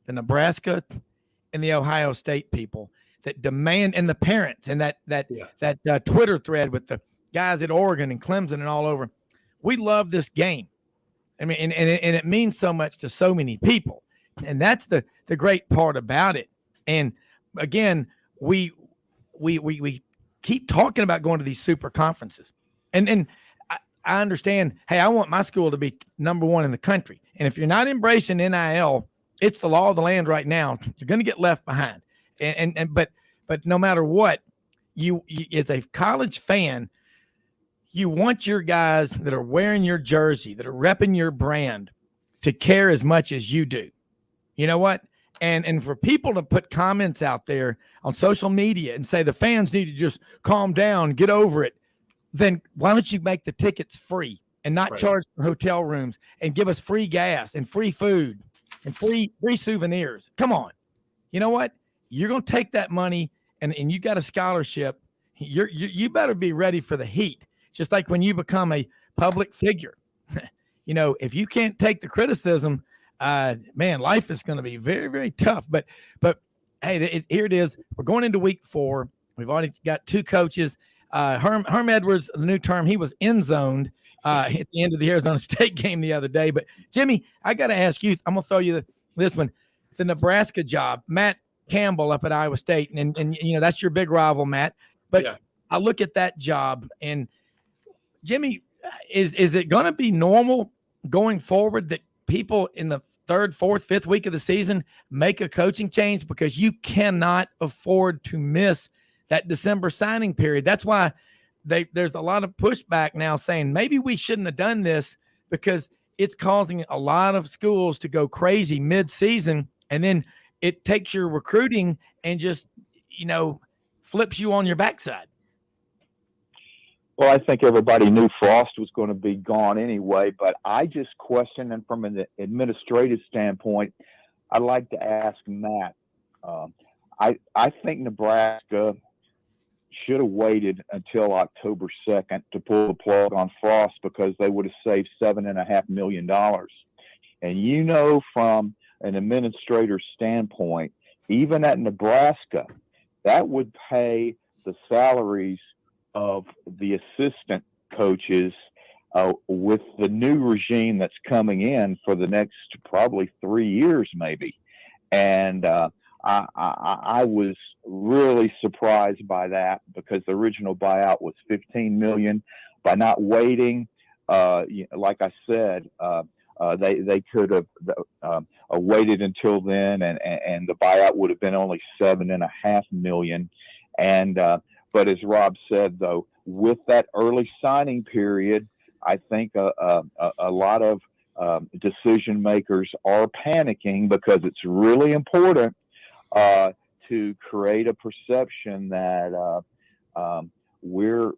the Nebraska, and the Ohio State people that demand, and the parents, and that Yeah. Twitter thread with the guys at Oregon and Clemson and all over. We love this game. I mean, and it means so much to so many people. And that's the great part about it. And again, we keep talking about going to these super conferences. And I understand, hey, I want my school to be number one in the country. And if you're not embracing NIL, it's the law of the land right now. You're going to get left behind. But no matter what, you as a college fan, you want your guys that are wearing your jersey, that are repping your brand, to care as much as you do. You know what? And for people to put comments out there on social media and say the fans need to just calm down, get over it, then why don't you make the tickets free and not charge for hotel rooms and give us free gas and free food and free souvenirs? Come on. You know what? You're going to take that money and you got a scholarship. You better be ready for the heat. Just like when you become a public figure, if you can't take the criticism, man, life is going to be very, very tough. But hey, here it is. We're going into week 4. We've already got 2 coaches. Herm Edwards, the new term, he was end zoned at the end of the Arizona State game the other day. But Jimmy, I got to ask you, I'm going to throw you this one, the Nebraska job, Matt Campbell up at Iowa State. And that's your big rival, Matt. But I look at that job, and Jimmy, is it going to be normal going forward that people in the 3rd, 4th, 5th week of the season make a coaching change, because you cannot afford to miss that December signing period? That's why there's a lot of pushback now saying maybe we shouldn't have done this, because it's causing a lot of schools to go crazy mid-season, and then it takes your recruiting and just, flips you on your backside. Well, I think everybody knew Frost was going to be gone anyway, but I just question, and from an administrative standpoint, I'd like to ask Matt. I think Nebraska should have waited until October 2nd to pull the plug on Frost, because they would have saved $7.5 million. And from an administrator standpoint, even at Nebraska, that would pay the salaries of the assistant coaches with the new regime that's coming in for the next probably 3 years, maybe. And I was really surprised by that, because the original buyout was $15 million. By not waiting, like I said, they could have waited until then, and the buyout would have been only $7.5 million. And but as Rob said, though, with that early signing period, I think a lot of decision makers are panicking, because it's really important to create a perception that we're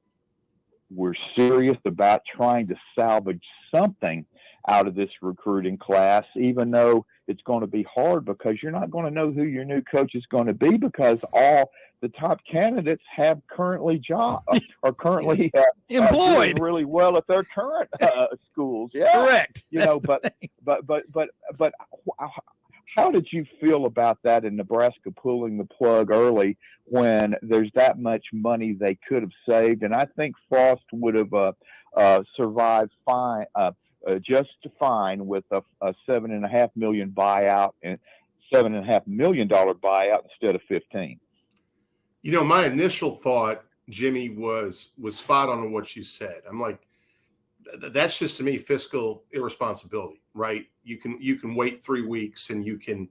serious about trying to salvage something out of this recruiting class, even though it's going to be hard, because you're not going to know who your new coach is going to be, because all the top candidates have currently jobs are currently employed doing really well at their current schools. Yeah, correct. But how did you feel about that in Nebraska pulling the plug early when there's that much money they could have saved? And I think Frost would have survived fine. Just fine with a $7.5 million buyout and $7.5 million buyout instead of 15. My initial thought, Jimmy, was spot on what you said. I'm like, that's just, to me, fiscal irresponsibility, right? You can wait 3 weeks and you can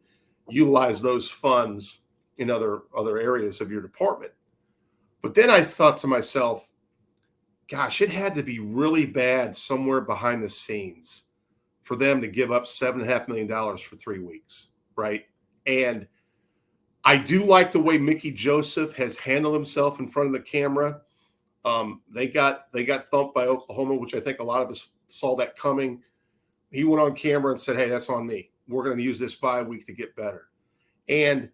utilize those funds in other areas of your department. But then I thought to myself, gosh, it had to be really bad somewhere behind the scenes for them to give up $7.5 million for 3 weeks, right? And I do like the way Mickey Joseph has handled himself in front of the camera. They got thumped by Oklahoma, which I think a lot of us saw that coming. He went on camera and said, hey, that's on me. We're going to use this bye week to get better. And,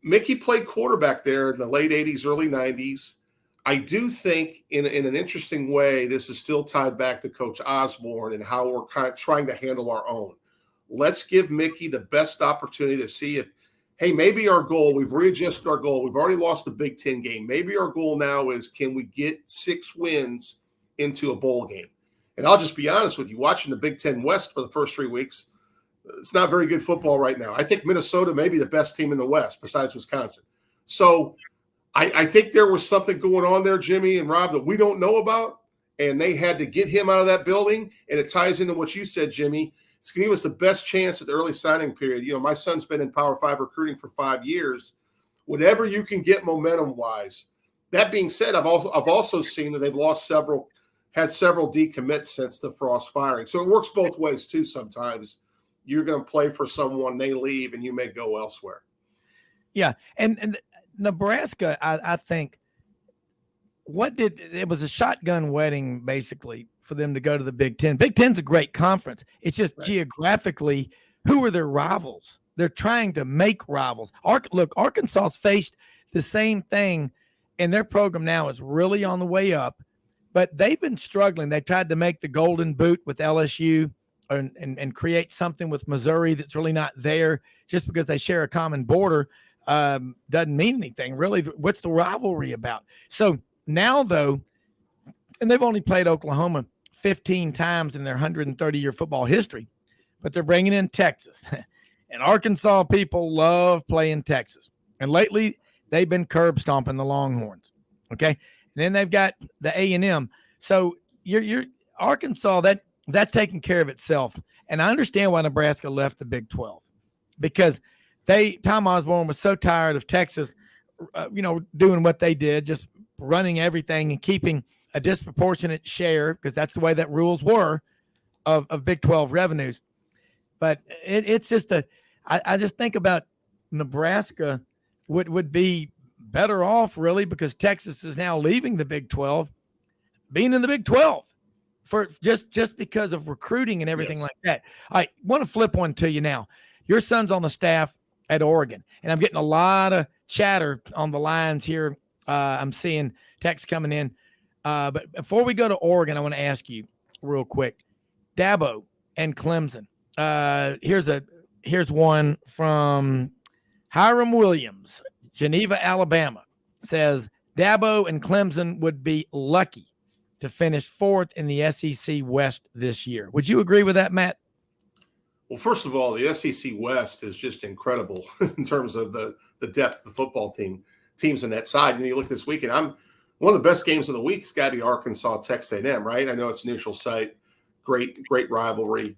Mickey played quarterback there in the late 80s, early 90s. I do think in an interesting way, this is still tied back to Coach Osborne and how we're kind of trying to handle our own. Let's give Mickey the best opportunity to see if, hey, maybe our goal, we've readjusted our goal. We've already lost the Big Ten game. Maybe our goal now is, can we get 6 wins into a bowl game? And I'll just be honest with you, watching the Big Ten West for the first 3 weeks, it's not very good football right now. I think Minnesota may be the best team in the West besides Wisconsin. So I think there was something going on there, Jimmy and Rob, that we don't know about, and they had to get him out of that building. And it ties into what you said, Jimmy. It's going to give us the best chance at the early signing period. You know, my son's been in Power 5 recruiting for 5 years. Whatever you can get momentum-wise. That being said, I've also seen that they've had several decommits since the Frost firing. So it works both ways too. Sometimes you're going to play for someone, they leave, and you may go elsewhere. Yeah, and Nebraska, I think, it was a shotgun wedding basically for them to go to the Big Ten. Big Ten's a great conference. It's just geographically, who are their rivals? They're trying to make rivals. Look, Arkansas's faced the same thing, and their program now is really on the way up, but they've been struggling. They tried to make the golden boot with LSU and create something with Missouri that's really not there just because they share a common border. Doesn't mean anything really. What's the rivalry about? So now though, and they've only played Oklahoma 15 times in their 130-year football history, but they're bringing in Texas. And Arkansas people love playing Texas. And lately they've been curb stomping the Longhorns. Okay. And then they've got the A&M. So you're Arkansas, that's taking care of itself. And I understand why Nebraska left the Big 12, because Tom Osborne was so tired of Texas, doing what they did, just running everything and keeping a disproportionate share, because that's the way that rules were of Big 12 revenues. But it's just I just think about Nebraska would be better off really, because Texas is now leaving the Big 12, being in the Big 12 for just because of recruiting and everything like that. I want to flip one to you now. Your son's on the staff at Oregon, and I'm getting a lot of chatter on the lines here. I'm seeing texts coming in. But before we go to Oregon, I want to ask you real quick, Dabo and Clemson. Here's one from Hiram Williams, Geneva, Alabama, says Dabo and Clemson would be lucky to finish 4th in the SEC West this year. Would you agree with that, Matt? Well, first of all, the SEC West is just incredible in terms of the depth of the football teams on that side. And you look this weekend, one of the best games of the week has got to be Arkansas, Texas A&M, right? I know it's a neutral site, great rivalry.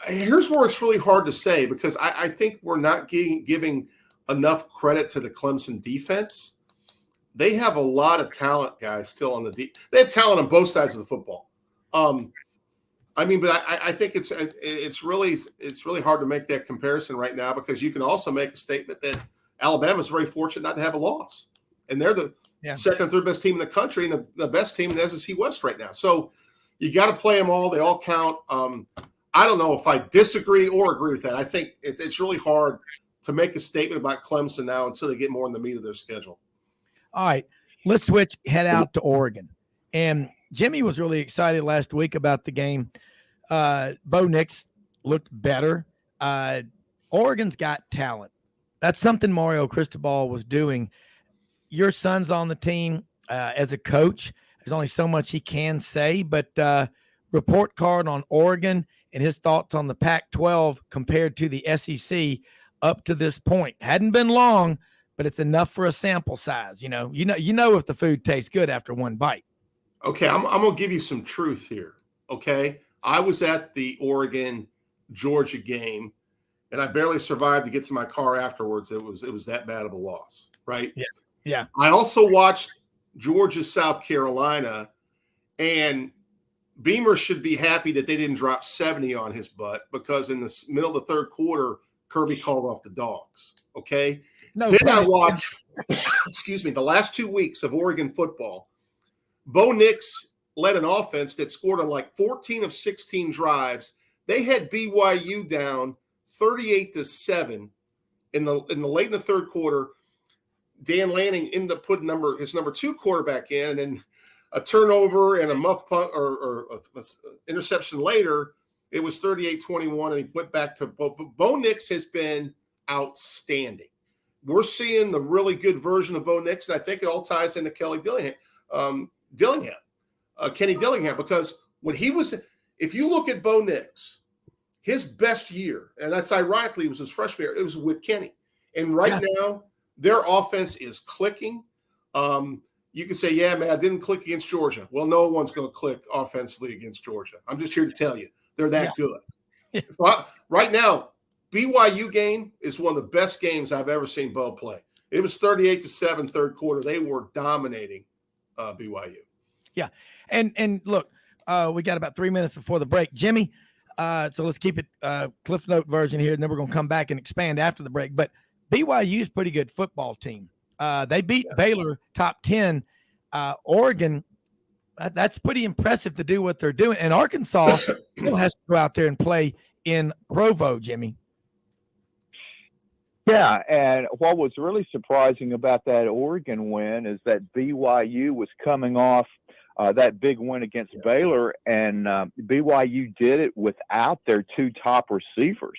Here's where it's really hard to say, because I think we're not giving enough credit to the Clemson defense. They have a lot of talent, guys, still on the they have talent on both sides of the football. But I think it's really hard to make that comparison right now, because you can also make a statement that Alabama's very fortunate not to have a loss, and they're the second, third best team in the country and the best team in the SEC West right now. So you got to play them all; they all count. I don't know if I disagree or agree with that. I think it's really hard to make a statement about Clemson now until they get more in the meat of their schedule. All right, let's head out to Oregon. And Jimmy was really excited last week about the game. Bo Nix looked better. Oregon's got talent. That's something Mario Cristobal was doing. Your son's on the team as a coach. There's only so much he can say, but report card on Oregon and his thoughts on the Pac-12 compared to the SEC up to this point. Hadn't been long, but it's enough for a sample size. You know if the food tastes good after one bite. Okay, I'm going to give you some truth here, okay? I was at the Oregon-Georgia game, and I barely survived to get to my car afterwards. It was that bad of a loss, right? Yeah. I also watched Georgia-South Carolina, and Beamer should be happy that they didn't drop 70 on his butt, because in the middle of the third quarter, Kirby called off the dogs, okay? I watched, the last 2 weeks of Oregon football. Bo Nix led an offense that scored on like 14 of 16 drives. They had BYU down 38-7 in the late in the third quarter. Dan Lanning ended up putting his number 2 quarterback in, and then a turnover and a muff punt or interception later, it was 38-21, and he went back to Bo Nix has been outstanding. We're seeing the really good version of Bo Nix, and I think it all ties into Kelly Kenny Dillingham, because when he was, if you look at Bo Nix, his best year, and that's ironically, it was his freshman year, it was with Kenny. And right now, their offense is clicking. You can say, yeah, man, I didn't click against Georgia. Well, no one's going to click offensively against Georgia. I'm just here to tell you, they're that good. So right now, BYU game is one of the best games I've ever seen Bo play. It was 38-7 third quarter. They were dominating BYU. Yeah. And look, we got about 3 minutes before the break. Jimmy, so let's keep it Cliff Note version here, and then we're going to come back and expand after the break. But BYU's pretty good football team. They beat Baylor top 10. Oregon, that's pretty impressive to do what they're doing. And Arkansas still has to go out there and play in Provo, Jimmy. Yeah, and what was really surprising about that Oregon win is that BYU was coming off that big win against Baylor, and BYU did it without their two top receivers.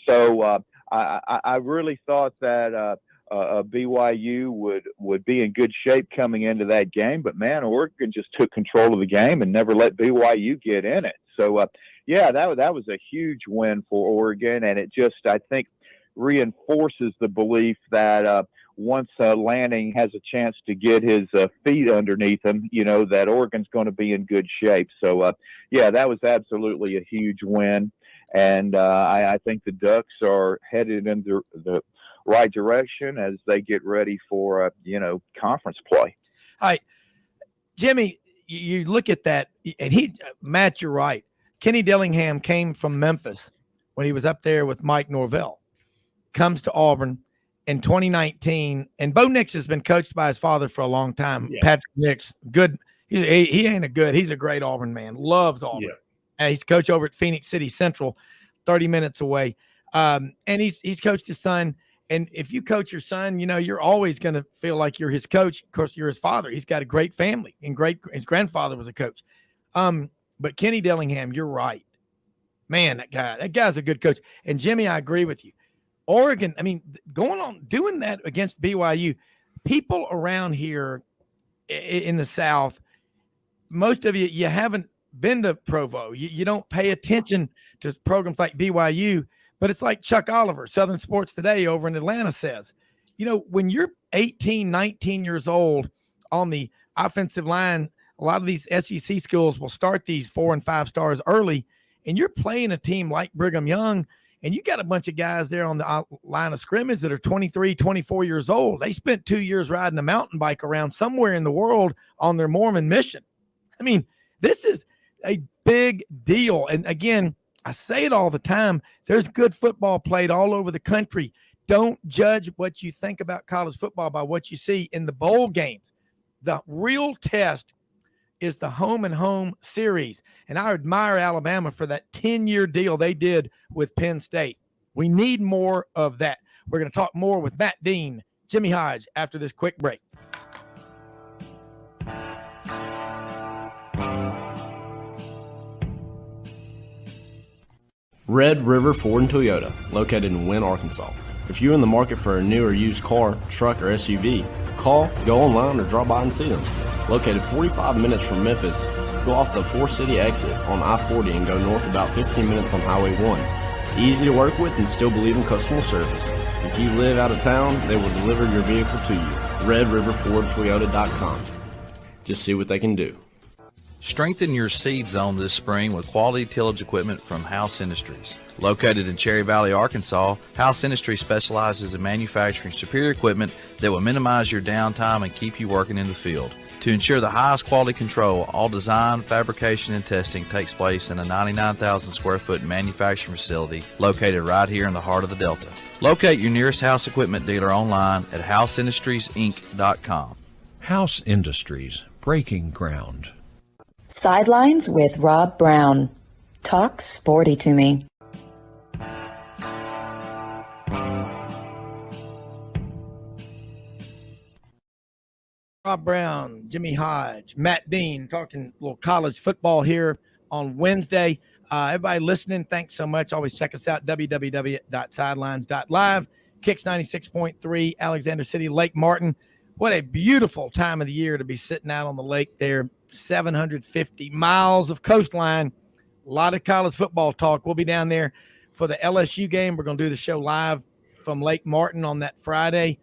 So I really thought that BYU would be in good shape coming into that game. But, man, Oregon just took control of the game and never let BYU get in it. So, that was a huge win for Oregon, and it just, I think, reinforces the belief that once Lanning has a chance to get his feet underneath him, that Oregon's going to be in good shape. So, that was absolutely a huge win. And I think the Ducks are headed in the right direction as they get ready for, conference play. All right, Jimmy, you look at that, and Matt, you're right. Kenny Dillingham came from Memphis when he was up there with Mike Norvell. Comes to Auburn in 2019, and Bo Nix has been coached by his father for a long time. Yeah. Patrick Nix, good. He ain't a good. He's a great Auburn man. Loves Auburn. Yeah. And he's coach over at Phoenix City Central, 30 minutes away. And he's coached his son. And if you coach your son, you're always going to feel like you're his coach. Of course, you're his father. He's got a great family, and his grandfather was a coach. But Kenny Dillingham, you're right, man. That guy's a good coach. And Jimmy, I agree with you. Oregon, doing that against BYU, people around here in the South, most of you haven't been to Provo. You don't pay attention to programs like BYU, but it's like Chuck Oliver, Southern Sports Today over in Atlanta says, when you're 18, 19 years old on the offensive line, a lot of these SEC schools will start these 4 and 5 stars early, and you're playing a team like Brigham Young, and you got a bunch of guys there on the line of scrimmage that are 23, 24 years old. They spent 2 years riding a mountain bike around somewhere in the world on their Mormon mission. This is a big deal. And again, I say it all the time. There's good football played all over the country. Don't judge what you think about college football by what you see in the bowl games. The real test is the home and home series. And I admire Alabama for that 10-year deal they did with Penn State. We need more of that. We're going to talk more with Matt Dean, Jimmy Hodge after this quick break. Red River Ford and Toyota, located in Wynne, Arkansas. If you're in the market for a new or used car, truck, or SUV, call, go online, or drop by and see them. Located 45 minutes from Memphis, go off the 4-city exit on I-40 and go north about 15 minutes on Highway 1. Easy to work with and still believe in customer service. If you live out of town, they will deliver your vehicle to you. RedRiverFordToyota.com. Just see what they can do. Strengthen your seed zone this spring with quality tillage equipment from House Industries. Located in Cherry Valley, Arkansas, House Industries specializes in manufacturing superior equipment that will minimize your downtime and keep you working in the field. To ensure the highest quality control, all design, fabrication, and testing takes place in a 99,000 square foot manufacturing facility located right here in the heart of the Delta. Locate your nearest House equipment dealer online at houseindustriesinc.com. House Industries, breaking ground. Sidelines with Rob Brown. Talk sporty to me. Rob Brown, Jimmy Hodge, Matt Dean, talking a little college football here on Wednesday. Everybody listening, thanks so much. Always check us out, www.sidelines.live. Kicks 96.3, Alexander City, Lake Martin. What a beautiful time of the year to be sitting out on the lake there. 750 miles of coastline. A lot of college football talk. We'll be down there for the LSU game. We're going to do the show live from Lake Martin on that Friday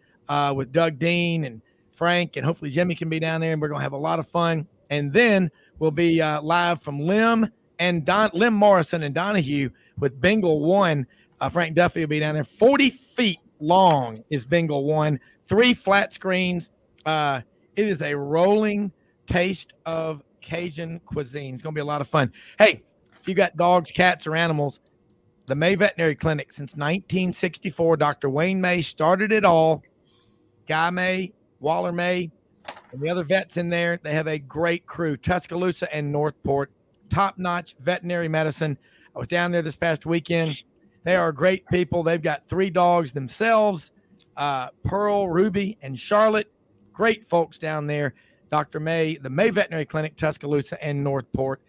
with Doug Dean and Frank, and hopefully Jimmy can be down there, and we're going to have a lot of fun. And then we'll be live from Lim Morrison and Donahue with Bengal 1. Frank Duffy will be down there. 40 feet long is Bengal 1. 3 flat screens. It is a rolling taste of Cajun cuisine. It's going to be a lot of fun. Hey, if you got dogs, cats, or animals, the May Veterinary Clinic since 1964, Dr. Wayne May started it all. Guy May, Waller May, and the other vets in there. They have a great crew, Tuscaloosa and Northport, top-notch veterinary medicine. I was down there this past weekend. They are great people. They've got 3 dogs themselves, Pearl, Ruby, and Charlotte. Great folks down there. Dr. May, the May Veterinary Clinic, Tuscaloosa and Northport.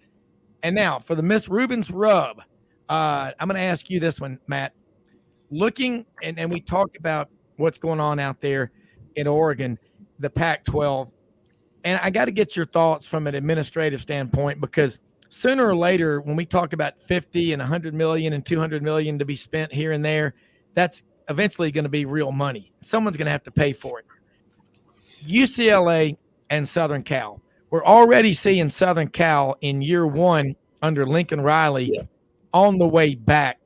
And now for the Miss Rubens rub, I'm going to ask you this one, Matt. Looking, and we talked about what's going on out there in Oregon, the Pac-12. And I got to get your thoughts from an administrative standpoint, because sooner or later, when we talk about 50 and 100 million and 200 million to be spent here and there, that's eventually going to be real money. Someone's going to have to pay for it. UCLA and Southern Cal. We're already seeing Southern Cal in year 1 under Lincoln Riley on the way back.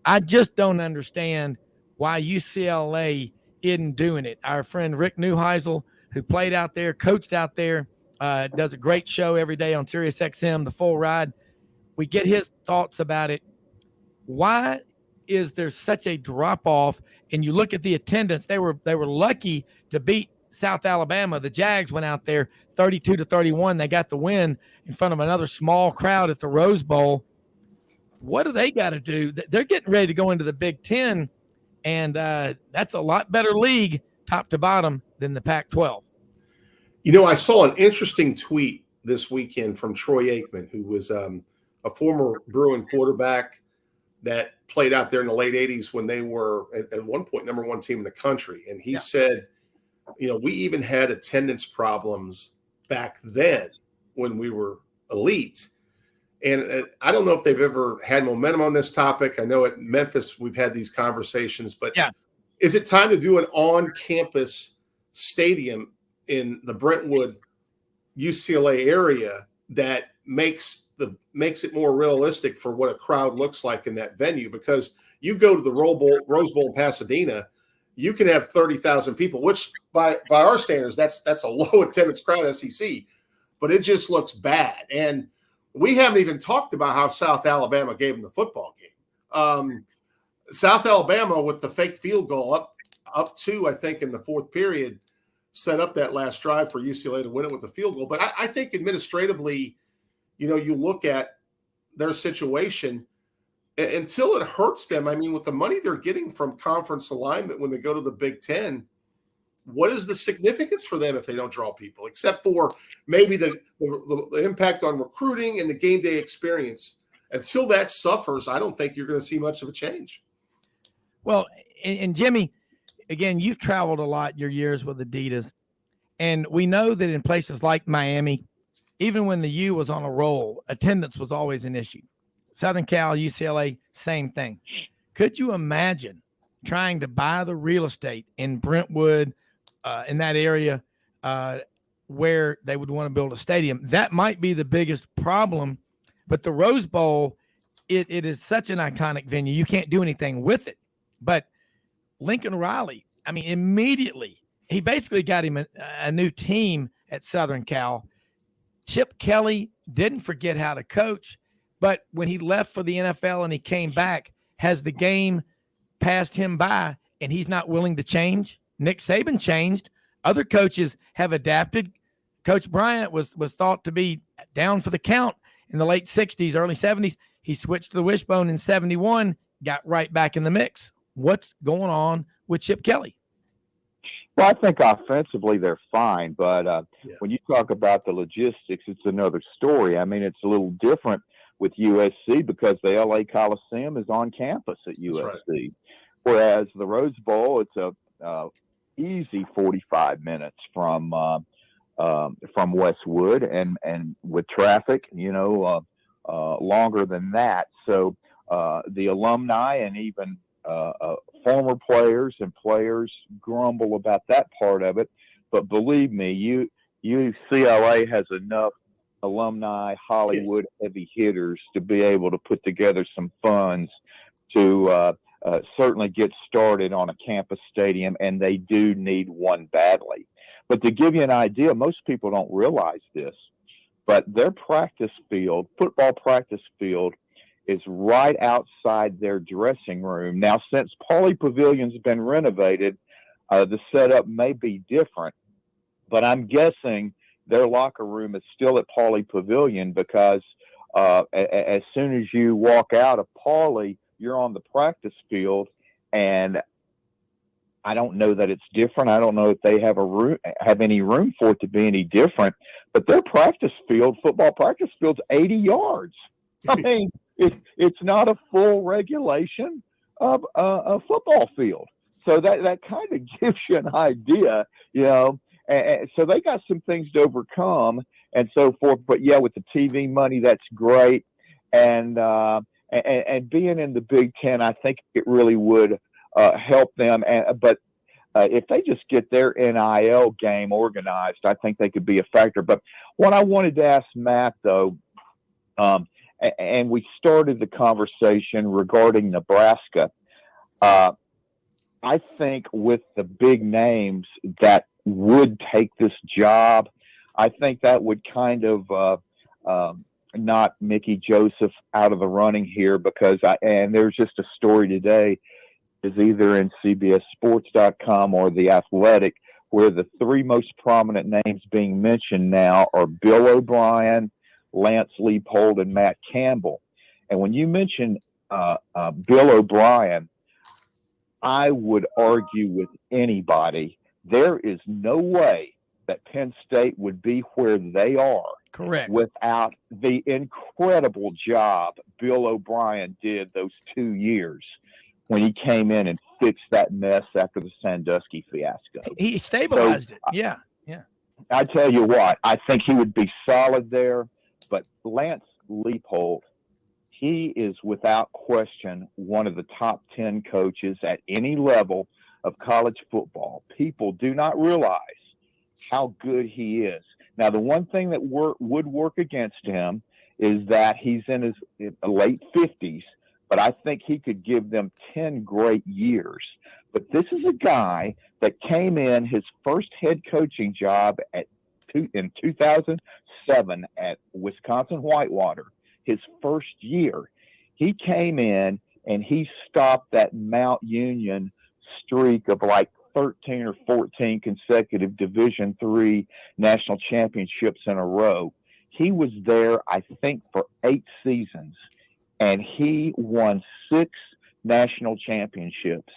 I just don't understand why UCLA isn't doing it. Our friend Rick Neuheisel, who played out there, coached out there, does a great show every day on Sirius XM, The Full Ride. We get his thoughts about it. Why is there such a drop-off? And you look at the attendance, they were lucky to beat South Alabama. The Jags went out there 32-31. They got the win in front of another small crowd at the Rose Bowl. What do they got to do? They're getting ready to go into the Big Ten, and that's a lot better league top to bottom than the Pac-12. You know, I saw an interesting tweet this weekend from Troy Aikman, who was a former Bruin quarterback that played out there in the late 80s when they were at one point number 1 team in the country. And he said, you know, we even had attendance problems back then when we were elite. And I don't know if they've ever had momentum on this topic. I know at Memphis we've had these conversations, but is it time to do an on-campus stadium in the Brentwood, UCLA area that makes it more realistic for what a crowd looks like in that venue? Because you go to the Rose Bowl in Pasadena, you can have 30,000 people, which by our standards, that's a low attendance crowd SEC, but it just looks bad. And we haven't even talked about how South Alabama gave them the football game. South Alabama, with the fake field goal up 2, I think, in the 4th period, set up that last drive for UCLA to win it with the field goal. But I think administratively, you know, you look at their situation until it hurts them. I mean, with the money they're getting from conference alignment when they go to the Big Ten, what is the significance for them if they don't draw people, except for maybe the impact on recruiting and the game day experience? Until that suffers, I don't think you're going to see much of a change. Well, and Jimmy, again, you've traveled a lot your years with Adidas, and we know that in places like Miami, even when the U was on a roll, attendance was always an issue. Southern Cal, UCLA, same thing. Could you imagine trying to buy the real estate in Brentwood, in that area, where they would want to build a stadium? That might be the biggest problem. But the Rose Bowl, it is such an iconic venue. You can't do anything with it. But Lincoln Riley, I mean, immediately, he basically got him a new team at Southern Cal. Chip Kelly didn't forget how to coach. But when he left for the NFL and he came back, has the game passed him by and he's not willing to change? Nick Saban changed. Other coaches have adapted. Coach Bryant was thought to be down for the count in the late 60s, early 70s. He switched to the wishbone in 71, got right back in the mix. What's going on with Chip Kelly? Well, I think offensively they're fine, but when you talk about the logistics, it's another story. I mean, it's a little different with USC because the LA Coliseum is on campus at USC. Right. Whereas the Rose Bowl, it's a easy 45 minutes from Westwood, and with traffic, longer than that. So the alumni and even former players and players grumble about that part of it. But believe me, UCLA has enough alumni, Hollywood heavy hitters to be able to put together some funds to certainly get started on a campus stadium, and they do need one badly. But to give you an idea, most people don't realize this, but their practice field, football practice field, is right outside their dressing room. Now, since Pauley Pavilion's been renovated, the setup may be different, but I'm guessing their locker room is still at Pauley Pavilion because as soon as you walk out of Pauley, you're on the practice field, and I don't know that it's different. I don't know if they have any room for it to be any different, but their practice field, football practice field's 80 yards. I mean, it's not a full regulation of a football field. So that kind of gives you an idea, and so they got some things to overcome and so forth. But yeah, with the TV money, that's great. And being in the Big Ten, I think it really would help them. But if they just get their NIL game organized, I think they could be a factor. But what I wanted to ask Matt, though, and we started the conversation regarding Nebraska, I think with the big names that would take this job, I think that would kind of knock Mickey Joseph out of the running here, because there's just a story today, is either in CBSSports.com or The Athletic, where the three most prominent names being mentioned now are Bill O'Brien, Lance Leipold, and Matt Campbell. And when you mention Bill O'Brien, I would argue with anybody, there is no way that Penn State would be where they are. Correct. Without the incredible job Bill O'Brien did those 2 years when he came in and fixed that mess after the Sandusky fiasco. He stabilized it. Yeah. I tell you what, I think he would be solid there. But Lance Leipold, he is without question one of the top 10 coaches at any level of college football. People do not realize how good he is. Now, the one thing that would work against him is that he's in his late 50s, but I think he could give them 10 great years. But this is a guy that came in his first head coaching job in 2007 at Wisconsin Whitewater, his first year. He came in and he stopped that Mount Union streak of like 13 or 14 consecutive Division III national championships in a row. He was there, I think, for 8 seasons, and he won 6 national championships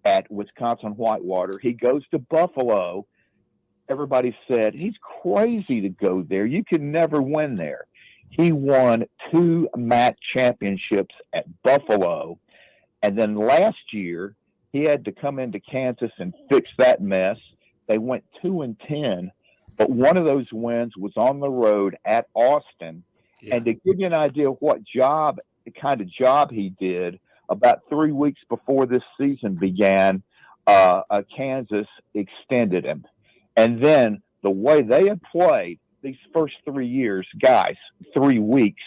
at Wisconsin Whitewater. He goes to Buffalo. Everybody said, he's crazy to go there. You can never win there. He won 2 MAC championships at Buffalo. And then last year, he had to come into Kansas and fix that mess. They went 2-10, but one of those wins was on the road at Austin. Yeah. And to give you an idea of what kind of job he did, about 3 weeks before this season began, Kansas extended him. And then the way they had played these first 3 years, guys, 3 weeks,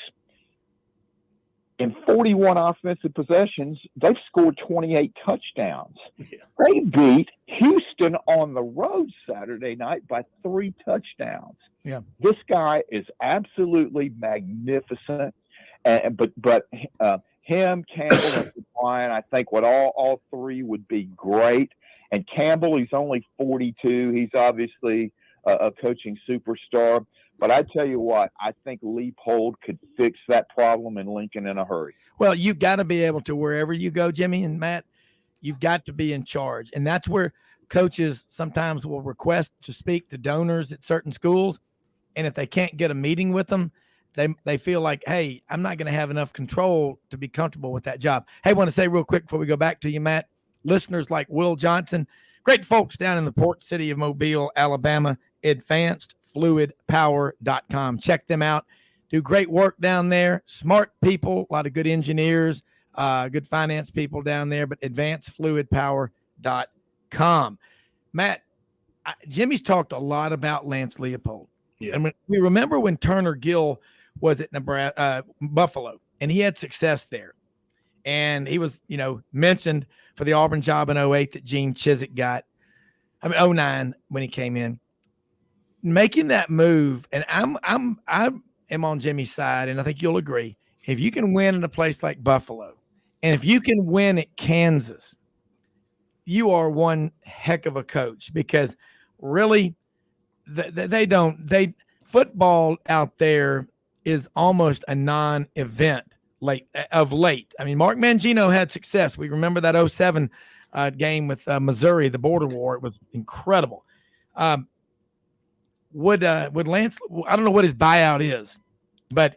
in 41 offensive possessions, they've scored 28 touchdowns. Yeah. They beat Houston on the road Saturday night by 3 touchdowns. Yeah. This guy is absolutely magnificent. But him, Campbell, and Brian, I think all 3 would be great. And Campbell, he's only 42. He's obviously a coaching superstar. But I tell you what, I think Leipold could fix that problem in Lincoln in a hurry. Well, you've got to be able to, wherever you go, Jimmy and Matt, you've got to be in charge. And that's where coaches sometimes will request to speak to donors at certain schools. And if they can't get a meeting with them, they feel like, hey, I'm not going to have enough control to be comfortable with that job. Hey, I want to say real quick before we go back to you, Matt, listeners like Will Johnson, great folks down in the port city of Mobile, Alabama, advancedfluidpower.com. Check them out. Do great work down there. Smart people, a lot of good engineers, good finance people down there, but advancedfluidpower.com. Matt, Jimmy's talked a lot about Lance Leopold. Yeah. And we remember when Turner Gill was at Buffalo, and he had success there. And he was, mentioned for the Auburn job in 08 that Gene Chizik got. 09 when he came in. Making that move, and I am on Jimmy's side, and I think you'll agree. If you can win in a place like Buffalo, and if you can win at Kansas, you are one heck of a coach, because really football out there is almost a non-event of late. I mean, Mark Mangino had success. We remember that 07 game with Missouri, the border war. It was incredible. Would Lance, I don't know what his buyout is, but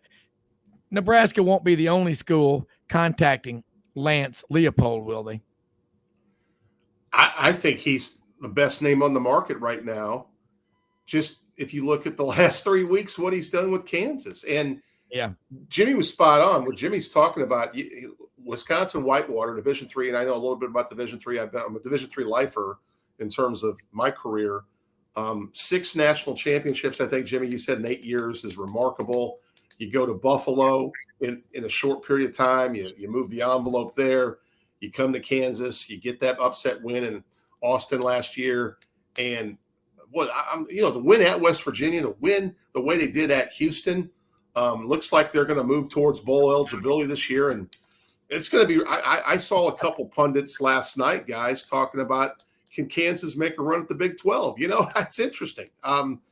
Nebraska won't be the only school contacting Lance Leopold, will they? I think he's the best name on the market right now. Just if you look at the last 3 weeks, what he's done with Kansas. And yeah, Jimmy was spot on. What Jimmy's talking about, Wisconsin Whitewater, Division III, and I know a little bit about Division III. I'm a Division III lifer in terms of my career. 6 national championships, I think, Jimmy, you said in 8 years is remarkable. You go to Buffalo in a short period of time. You move the envelope there. You come to Kansas. You get that upset win in Austin last year. And the win at West Virginia, to win the way they did at Houston, looks like they're going to move towards bowl eligibility this year. And it's going to be, I saw a couple pundits last night, guys, talking about, can Kansas make a run at the Big 12? That's interesting. I'm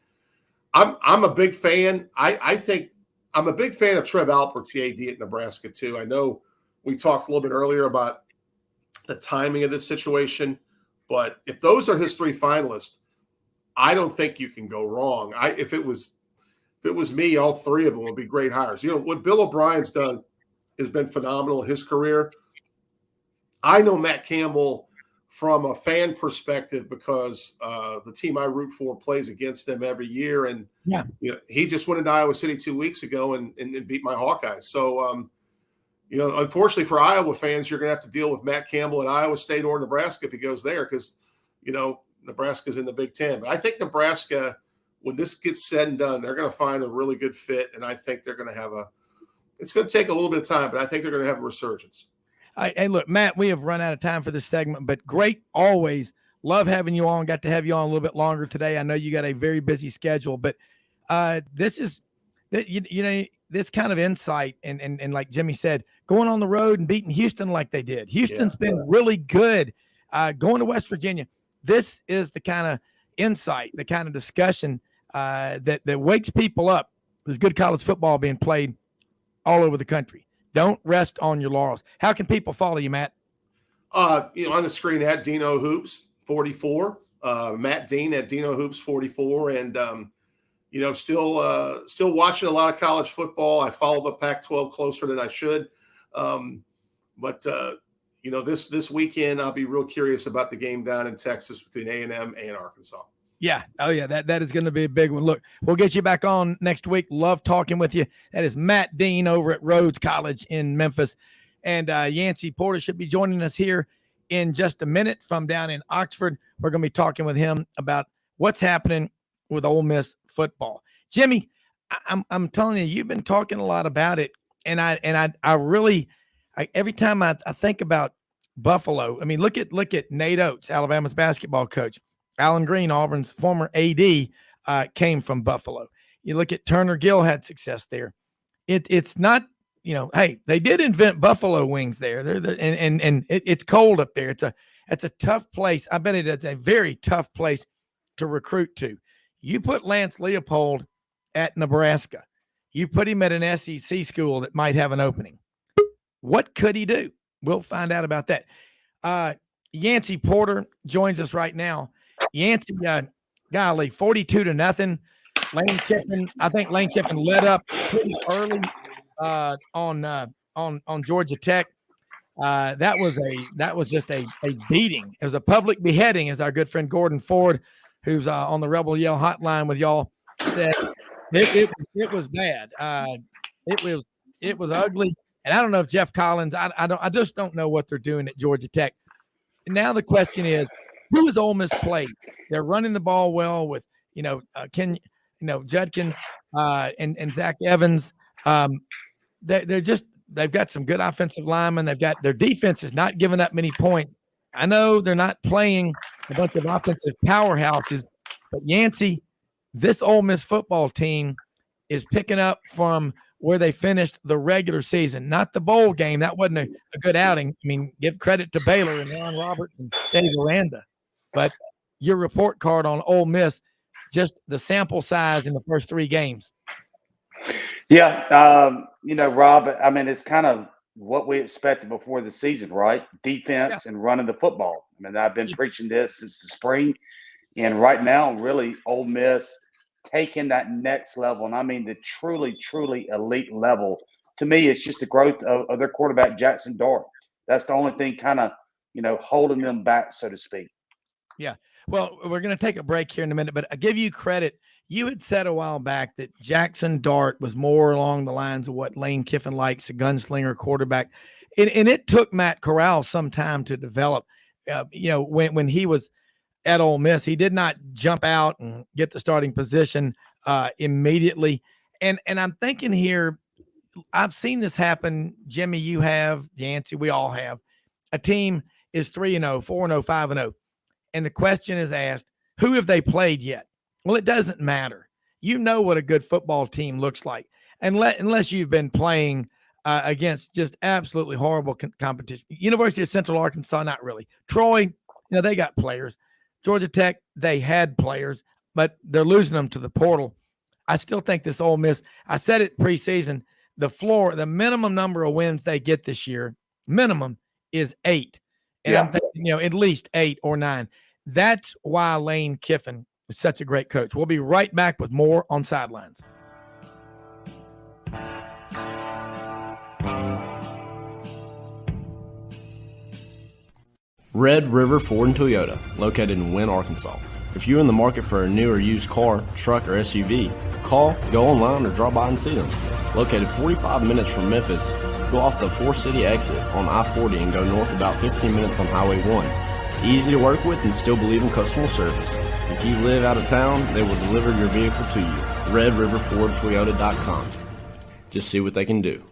a big fan. I think I'm a big fan of Trev Alpert's the AD at Nebraska too. I know we talked a little bit earlier about the timing of this situation, but if those are his 3 finalists, I don't think you can go wrong. If it was me, all 3 of them would be great hires. What Bill O'Brien's done has been phenomenal in his career. I know Matt Campbell from a fan perspective because the team I root for plays against them every year. And he just went into Iowa City 2 weeks ago and beat my Hawkeyes. So, unfortunately for Iowa fans, you're going to have to deal with Matt Campbell at Iowa State or Nebraska if he goes there, because, Nebraska's in the Big Ten. But I think Nebraska, when this gets said and done, they're going to find a really good fit. And I think they're going to have it's going to take a little bit of time, but I think they're going to have a resurgence. Hey, look, Matt, we have run out of time for this segment, but great always. Love having you on. Got to have you on a little bit longer today. I know you got a very busy schedule, but this is, this kind of insight and like Jimmy said, going on the road and beating Houston like they did. Houston's been really good. Going to West Virginia. This is the kind of insight, the kind of discussion that wakes people up. There's good college football being played all over the country. Don't rest on your laurels. How can people follow you, Matt? On the screen at Dino Hoops 44, Matt Dean at Dino Hoops 44, and still watching a lot of college football. I follow the Pac-12 closer than I should, but this weekend I'll be real curious about the game down in Texas between A&M and Arkansas. Yeah. Oh, yeah. That is going to be a big one. Look, we'll get you back on next week. Love talking with you. That is Matt Dean over at Rhodes College in Memphis. And Yancey Porter should be joining us here in just a minute from down in Oxford. We're going to be talking with him about what's happening with Ole Miss football. Jimmy, I'm telling you, you've been talking a lot about it. And I really, every time I think about Buffalo, I mean, look at Nate Oates, Alabama's basketball coach. Alan Green, Auburn's former AD, came from Buffalo. You look at Turner Gill had success there. It's not, hey, they did invent buffalo wings there. It's cold up there. It's a tough place. I bet it's a very tough place to recruit to. You put Lance Leopold at Nebraska. You put him at an SEC school that might have an opening. What could he do? We'll find out about that. Yancey Porter joins us right now. Yancey, golly, 42-0. Lane Kiffin, I think Lane Kiffin let up pretty early on Georgia Tech. That was just a beating. It was a public beheading, as our good friend Gordon Ford, who's on the Rebel Yell hotline with y'all, said. It was bad. It was ugly. And I don't know if Jeff Collins. I just don't know what they're doing at Georgia Tech. And now the question is, who has Ole Miss played? They're running the ball well with Judkins and Zach Evans. They've got some good offensive linemen. They've got their defense is not giving up many points. I know they're not playing a bunch of offensive powerhouses, but Yancey, this Ole Miss football team is picking up from where they finished the regular season, not the bowl game. That wasn't a good outing. I mean, give credit to Baylor and Ron Roberts and Dave Aranda. But your report card on Ole Miss, just the sample size in the first 3 games. Yeah, Rob, I mean, it's kind of what we expected before the season, right? Defense and running the football. I mean, I've been preaching this since the spring. And right now, really, Ole Miss taking that next level, and I mean the truly, truly elite level. To me, it's just the growth of their quarterback, Jackson Dart. That's the only thing kind of, holding them back, so to speak. Yeah. Well, we're going to take a break here in a minute, but I give you credit. You had said a while back that Jackson Dart was more along the lines of what Lane Kiffin likes, a gunslinger quarterback. And it took Matt Corral some time to develop. When he was at Ole Miss, he did not jump out and get the starting position immediately. And I'm thinking here, I've seen this happen. Jimmy, you have, Yancey, we all have. A team is 3-0, 4-0, 5-0. And the question is asked, who have they played yet? Well, it doesn't matter. You know what a good football team looks like. Unless you've been playing against just absolutely horrible competition. University of Central Arkansas, not really. Troy, they got players. Georgia Tech, they had players, but they're losing them to the portal. I still think this Ole Miss, I said it preseason, the minimum number of wins they get this year, minimum is 8. And I'm thinking, at least 8 or 9. That's why Lane Kiffin is such a great coach. We'll be right back with more on Sidelines. Red River Ford and Toyota, located in Wynne, Arkansas. If you're in the market for a new or used car, truck, or SUV, call, go online, or drop by and see them. Located 45 minutes from Memphis, go off the 4-city exit on I-40 and go north about 15 minutes on Highway 1. Easy to work with and still believe in customer service. If you live out of town, they will deliver your vehicle to you. RedRiverFordToyota.com. Just see what they can do.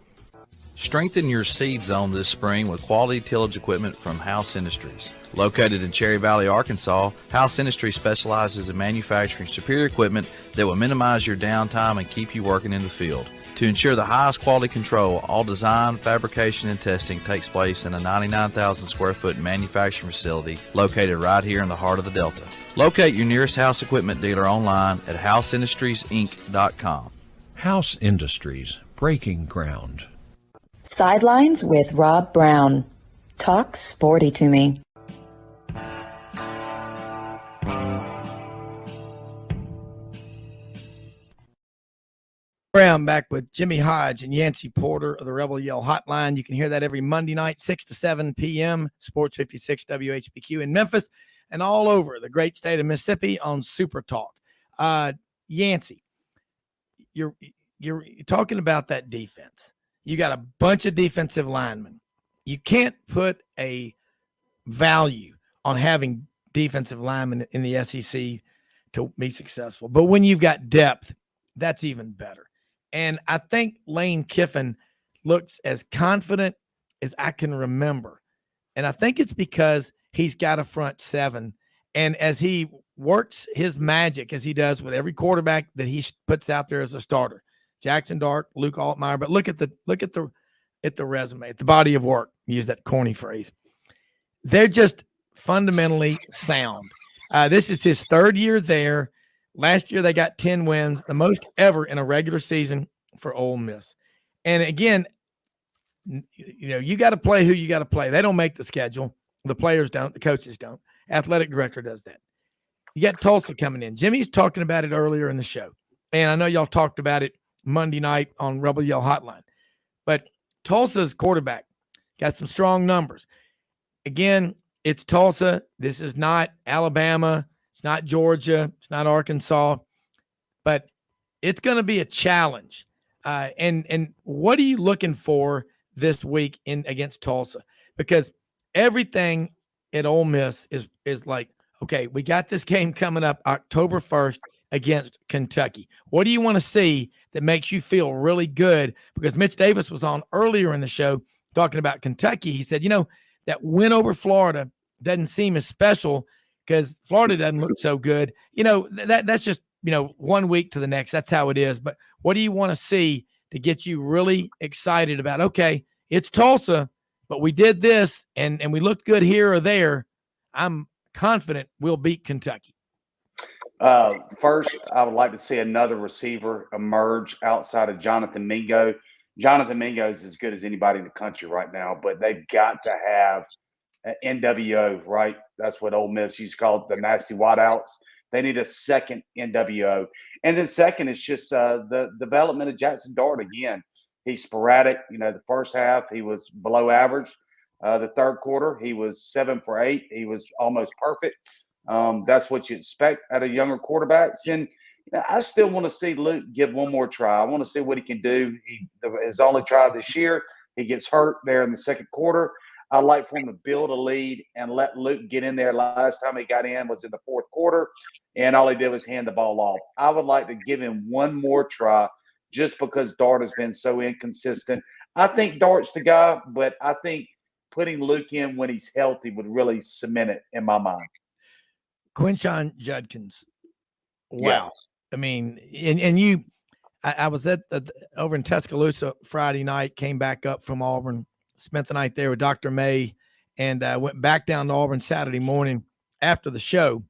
Strengthen your seed zone this spring with quality tillage equipment from House Industries. Located in Cherry Valley, Arkansas, House Industries specializes in manufacturing superior equipment that will minimize your downtime and keep you working in the field. To ensure the highest quality control, all design, fabrication, and testing takes place in a 99,000 square foot manufacturing facility located right here in the heart of the Delta. Locate your nearest House equipment dealer online at houseindustriesinc.com. House Industries, breaking ground. Sidelines with Rob Brown. Talk sporty to me. I'm back with Jimmy Hodge and Yancey Porter of the Rebel Yell Hotline. You can hear that every Monday night, 6 to 7 p.m., Sports 56 WHBQ in Memphis and all over the great state of Mississippi on Super Talk. Yancey, you're talking about that defense. You got a bunch of defensive linemen. You can't put a value on having defensive linemen in the SEC to be successful. But when you've got depth, that's even better. And I think Lane Kiffin looks as confident as I can remember. And I think it's because he's got a front seven. And as he works his magic, as he does with every quarterback that he puts out there as a starter, Jackson Dart, Luke Altmaier, but look at the resume, at the body of work. Use that corny phrase. They're just fundamentally sound. This is his 3rd year there. Last year they got 10 wins, the most ever in a regular season for Ole Miss. And again, you got to play who you got to play. They don't make the schedule. The players don't. The coaches don't. Athletic director does that. You got Tulsa coming in. Jimmy's talking about it earlier in the show. And I know y'all talked about it Monday night on Rebel Yell Hotline. But Tulsa's quarterback got some strong numbers. Again, it's Tulsa. This is not Alabama. It's not Georgia. It's not Arkansas. But it's going to be a challenge. And what are you looking for this week against Tulsa? Because everything at Ole Miss is like, okay, we got this game coming up October 1st against Kentucky. What do you want to see that makes you feel really good? Because Mitch Davis was on earlier in the show talking about Kentucky. He said, that win over Florida doesn't seem as special because Florida doesn't look so good. That's just, 1 week to the next. That's how it is. But what do you want to see to get you really excited about, okay, it's Tulsa, but we did this and we looked good here or there. I'm confident we'll beat Kentucky. First, I would like to see another receiver emerge outside of Jonathan Mingo. Jonathan Mingo is as good as anybody in the country right now, but they've got to have an NWO, right? That's what Ole Miss used to call it, the nasty wideouts. They need a second NWO. And then second is just the development of Jackson Dart again. He's sporadic. The first half, he was below average. The third quarter, he was 7 for 8. He was almost perfect. That's what you expect out of younger quarterbacks. And I still want to see Luke give one more try. I want to see what he can do. His only try this year. He gets hurt there in the second quarter. I'd like for him to build a lead and let Luke get in there. Last time he got in was in the fourth quarter, and all he did was hand the ball off. I would like to give him one more try just because Dart has been so inconsistent. I think Dart's the guy, but I think putting Luke in when he's healthy would really cement it in my mind. Quinshon Judkins. Wow. Yeah. I mean, and I was over in Tuscaloosa Friday night, came back up from Auburn, spent the night there with Dr. May, and went back down to Auburn Saturday morning after the show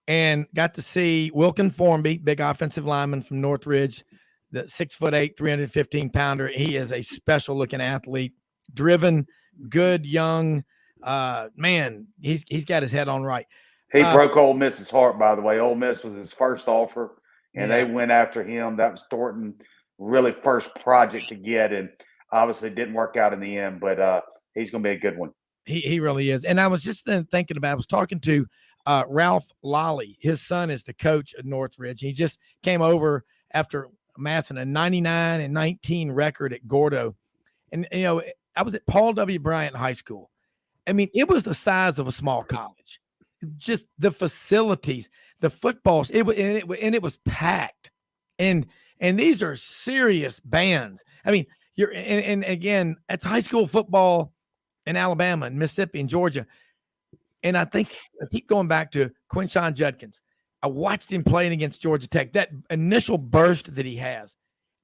and got to see Wilkin Formby, big offensive lineman from Northridge, the 6'8", 315-pounder. He is a special looking athlete, driven, good, young man. He's got his head on right. He broke Ole Miss's heart, by the way. Ole Miss was his first offer, and they went after him. That was Thornton's really first project to get, and obviously didn't work out in the end, but he's going to be a good one. He really is. And I was just then thinking about, I was talking to Ralph Lolly. His son is the coach at Northridge. He just came over after amassing a 99-19 record at Gordo. And, I was at Paul W. Bryant High School. I mean, it was the size of a small college. Just the facilities, the footballs, it was packed. And these are serious bands. I mean, and again, it's high school football in Alabama and Mississippi and Georgia. And I think I keep going back to Quinshon Judkins. I watched him playing against Georgia Tech. That initial burst that he has.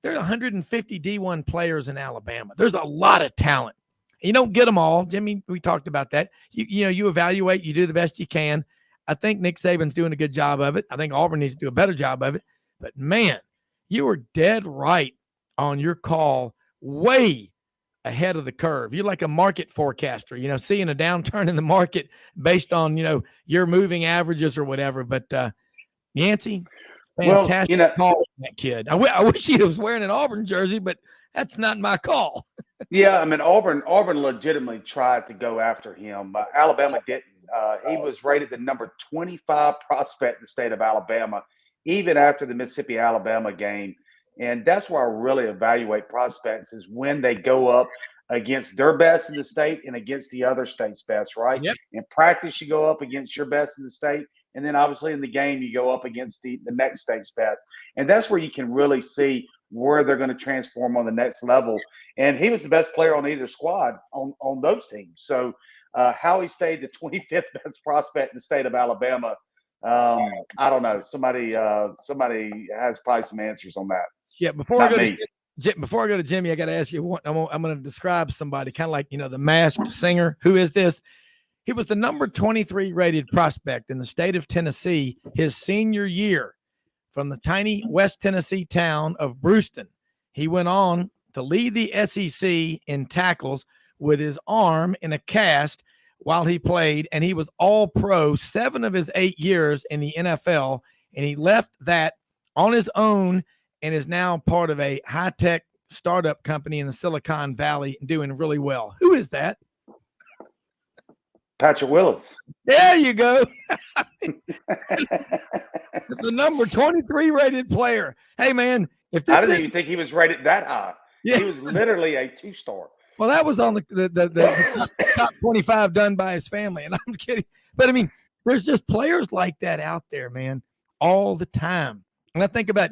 There's 150 D1 players in Alabama. There's a lot of talent. You don't get them all. Jimmy, we talked about that. You evaluate, you do the best you can. I think Nick Saban's doing a good job of it. I think Auburn needs to do a better job of it. But, man, you were dead right on your call, way ahead of the curve. You're like a market forecaster, seeing a downturn in the market based on, your moving averages or whatever. But, Yancey, fantastic call on that kid. I wish he was wearing an Auburn jersey, but that's not my call. Yeah, I mean, Auburn legitimately tried to go after him. Alabama didn't. He was rated the number 25 prospect in the state of Alabama, even after the Mississippi-Alabama game. And that's where I really evaluate prospects is when they go up against their best in the state and against the other state's best, right? Yep. In practice, you go up against your best in the state. And then obviously in the game, you go up against the next state's best. And that's where you can really see where they're going to transform on the next level. And he was the best player on either squad on those teams. So how he stayed the 25th best prospect in the state of Alabama, I don't know. Somebody has probably some answers on that. Yeah, before I go to Jimmy, I got to ask you one. I'm going to describe somebody kind of like, the Masked Singer. Who is this? He was the number 23 rated prospect in the state of Tennessee his senior year from the tiny West Tennessee town of Brewston. He went on to lead the SEC in tackles with his arm in a cast while he played, and he was all pro 7 of his 8 years in the NFL, and he left that on his own and is now part of a high-tech startup company in the Silicon Valley doing really well. Who is that? Patrick Willis. There you go. The number 23 rated player. Hey, man, if this I didn't even think he was rated that high. Yeah. He was literally a 2-star. Well, that was on the top 25 done by his family, and I'm kidding. But, I mean, there's just players like that out there, man, all the time. And I think about,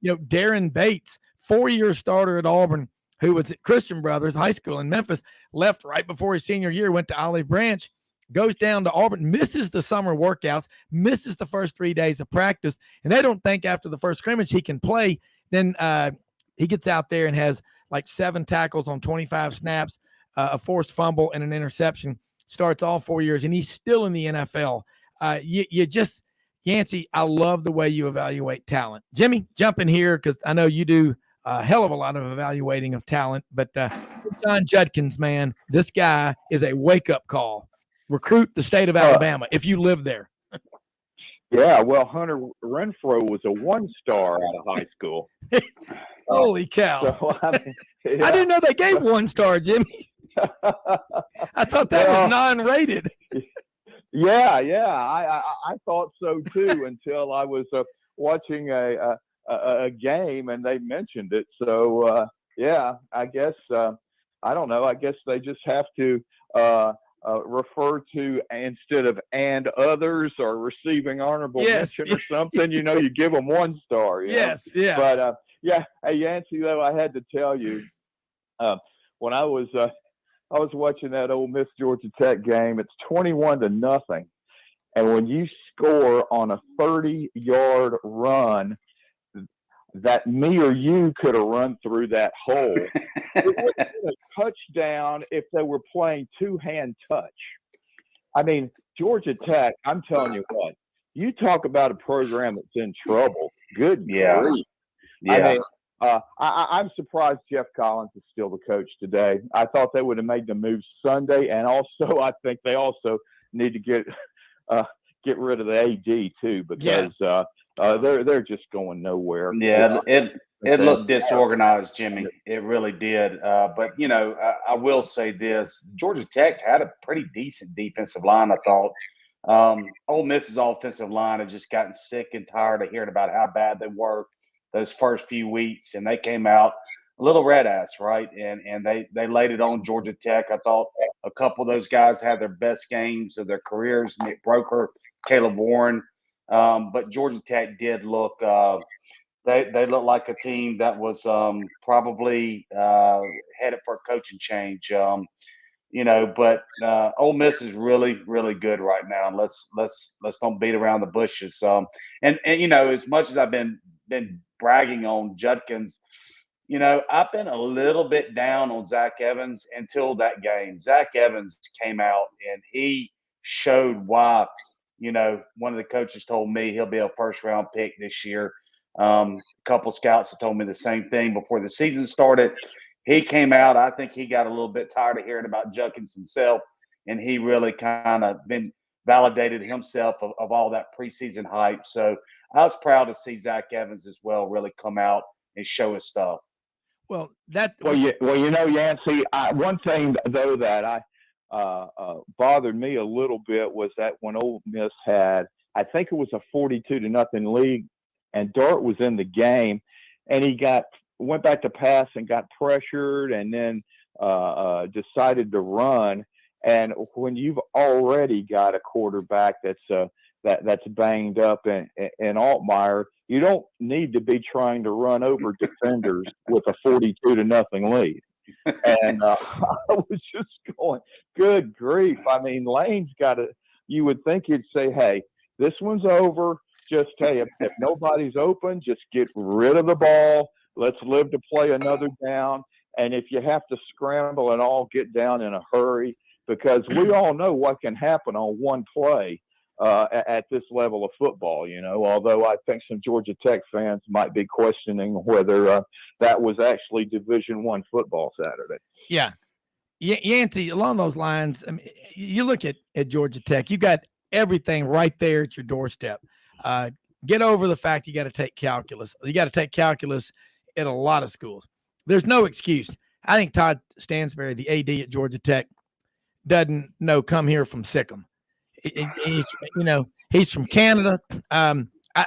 Darren Bates, 4-year starter at Auburn, who was at Christian Brothers High School in Memphis, left right before his senior year, went to Olive Branch, goes down to Auburn, misses the summer workouts, misses the first 3 days of practice, and they don't think after the first scrimmage he can play. Then he gets out there and has like 7 tackles on 25 snaps, a forced fumble, and an interception. Starts all 4 years, and he's still in the NFL. Yancey, I love the way you evaluate talent. Jimmy, jump in here because I know you do a hell of a lot of evaluating of talent. But John Judkins, man, this guy is a wake-up call. Recruit the state of Alabama if you live there. Yeah, well, Hunter Renfro was a 1-star out of high school. Holy cow. So, I didn't know they gave 1-star, Jimmy. I thought that was non-rated. Yeah. I thought so too until I was watching a game and they mentioned it. So, I guess, I don't know. I guess they just have to refer to, instead of and others or receiving honorable mention or something, you give them 1-star. Yes. Yeah. But, hey, Yancey, though, I had to tell you, when I was watching that Ole Miss Georgia Tech game, it's 21-0. And when you score on a 30-yard run that me or you could have run through that hole, it would have been a touchdown if they were playing two-hand touch. I mean, Georgia Tech, I'm telling you what, you talk about a program that's in trouble. Good grief. Yeah. I mean, I'm surprised Jeff Collins is still the coach today. I thought they would have made the move Sunday, and also I think they also need to get rid of the AD too, because they're just going nowhere. Yeah, it looked disorganized, Jimmy. It really did. But I will say this: Georgia Tech had a pretty decent defensive line, I thought. Ole Miss's offensive line had just gotten sick and tired of hearing about how bad they were those first few weeks, and they came out a little red ass, right? And they laid it on Georgia Tech. I thought a couple of those guys had their best games of their careers: Nick Broker, Caleb Warren. But Georgia Tech did look they looked like a team that was probably headed for a coaching change. But Ole Miss is really, really good right now. And let's don't beat around the bushes. And as much as I've been bragging on Judkins, I've been a little bit down on Zach Evans until that game. Zach Evans came out and he showed why. One of the coaches told me he'll be a first-round pick this year. A couple scouts have told me the same thing before the season started. He came out. I think he got a little bit tired of hearing about Judkins himself, and he really kind of been validated himself of all that preseason hype. So I was proud to see Zach Evans as well really come out and show his stuff. Well, Yancey, one thing though that bothered me a little bit was that when Ole Miss had, I think it was a 42-0 lead, and Dart was in the game, and he went back to pass and got pressured, and then decided to run. And when you've already got a quarterback that's banged up in Altmaier, you don't need to be trying to run over defenders with a 42-0 lead. And I was just going, good grief. I mean, Lane's you would think he'd say, hey, this one's over. Just, hey, if nobody's open, just get rid of the ball. Let's live to play another down. And if you have to scramble and all, get down in a hurry, because we all know what can happen on one play at this level of football, although I think some Georgia Tech fans might be questioning whether that was actually Division I football Saturday. Yeah. Yancey, along those lines, I mean, you look at Georgia Tech, you got everything right there at your doorstep. get over the fact you got to take calculus. You got to take calculus at a lot of schools. There's no excuse. I think Todd Stansberry, the AD at Georgia Tech, doesn't know come here from Sikkim. He's from Canada.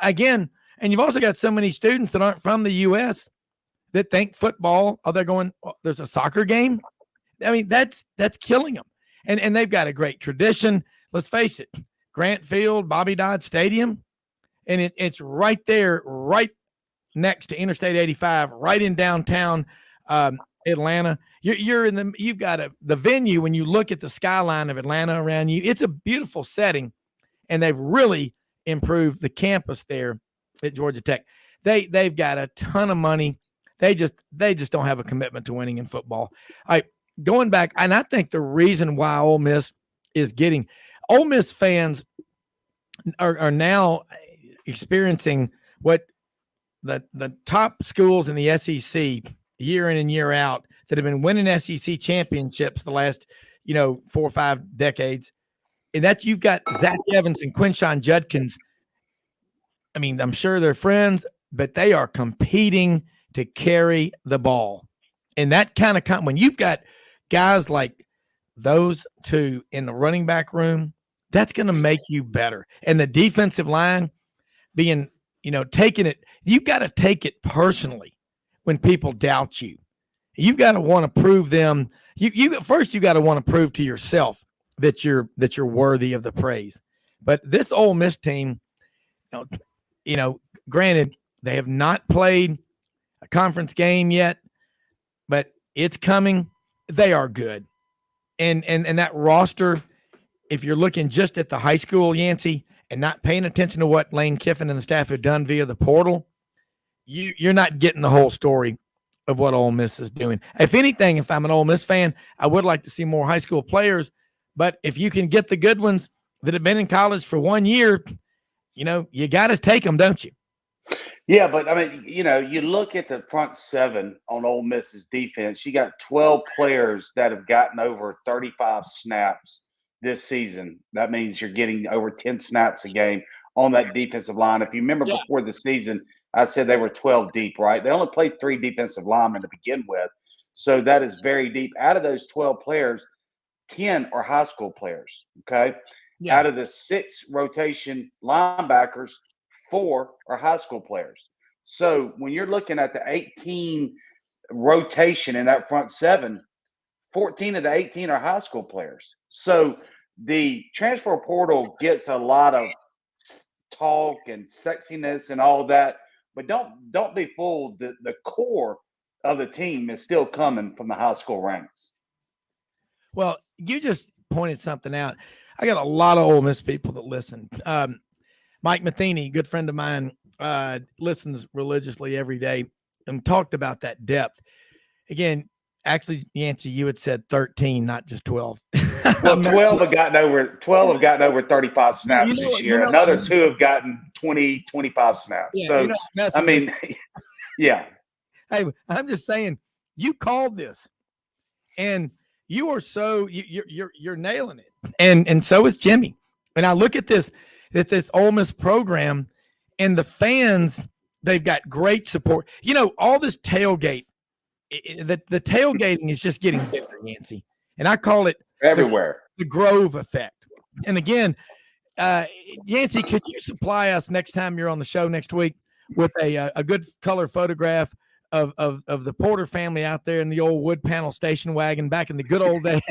Again, and you've also got so many students that aren't from the U.S. that think football. They're going, there's a soccer game. I mean, that's killing them. And they've got a great tradition. Let's face it, Grant Field, Bobby Dodd Stadium, and it's right there, right next to Interstate 85, right in downtown Atlanta. You've got the venue. When you look at the skyline of Atlanta around you, it's a beautiful setting, and they've really improved the campus there at Georgia Tech. They've got a ton of money. They just don't have a commitment to winning in football. Going back, and I think the reason why Ole Miss is getting Ole Miss fans are now experiencing what the top schools in the SEC year in and year out that have been winning SEC championships the last 4 or 5 decades, and that you've got Zach Evans and Quinshon Judkins. I mean, I'm sure they're friends, but they are competing to carry the ball, and that kind of when you've got guys like those two in the running back room, that's going to make you better. And the defensive line being, taking it, you've got to take it personally when people doubt you. You've got to want to prove them. First, you got to want to prove to yourself that you're worthy of the praise. But this Ole Miss team, granted, they have not played a conference game yet, but it's coming. They are good. And that roster, if you're looking just at the high school, Yancey, and not paying attention to what Lane Kiffin and the staff have done via the portal, you're not getting the whole story of what Ole Miss is doing. If anything, if I'm an Ole Miss fan, I would like to see more high school players. But if you can get the good ones that have been in college for 1 year, you got to take them, don't you? Yeah, but I mean, you look at the front seven on Ole Miss's defense. You got 12 players that have gotten over 35 snaps this season. That means you're getting over 10 snaps a game on that defensive line. If you remember before the season, I said they were 12 deep, right? They only played 3 defensive linemen to begin with. So that is very deep. Out of those 12 players, 10 are high school players, okay? Yeah. Out of the 6 rotation linebackers, 4 are high school players. So when you're looking at the 18 rotation in that front seven, 14 of the 18 are high school players. So the transfer portal gets a lot of talk and sexiness and all of that, but don't be fooled. The core of the team is still coming from the high school ranks. Well, you just pointed something out. I got a lot of Ole Miss people that listen. Mike Matheny, good friend of mine, listens religiously every day and talked about that depth. Again, actually, Yancey, you had said 13, not just 12. Well, 12 have gotten over 35 snaps this year. Another 2 have gotten 20, 25 snaps. Yeah, so, I mean, yeah. Hey, I'm just saying, you called this, and you are so you're nailing it, and so is Jimmy. And I look at this Ole Miss program, and the fans, they've got great support. All this tailgate, the tailgating is just getting bigger, Nancy, and I call it everywhere the Grove effect. And again, Yancey, could you supply us next time you're on the show next week with a good color photograph of the Porter family out there in the old wood panel station wagon back in the good old days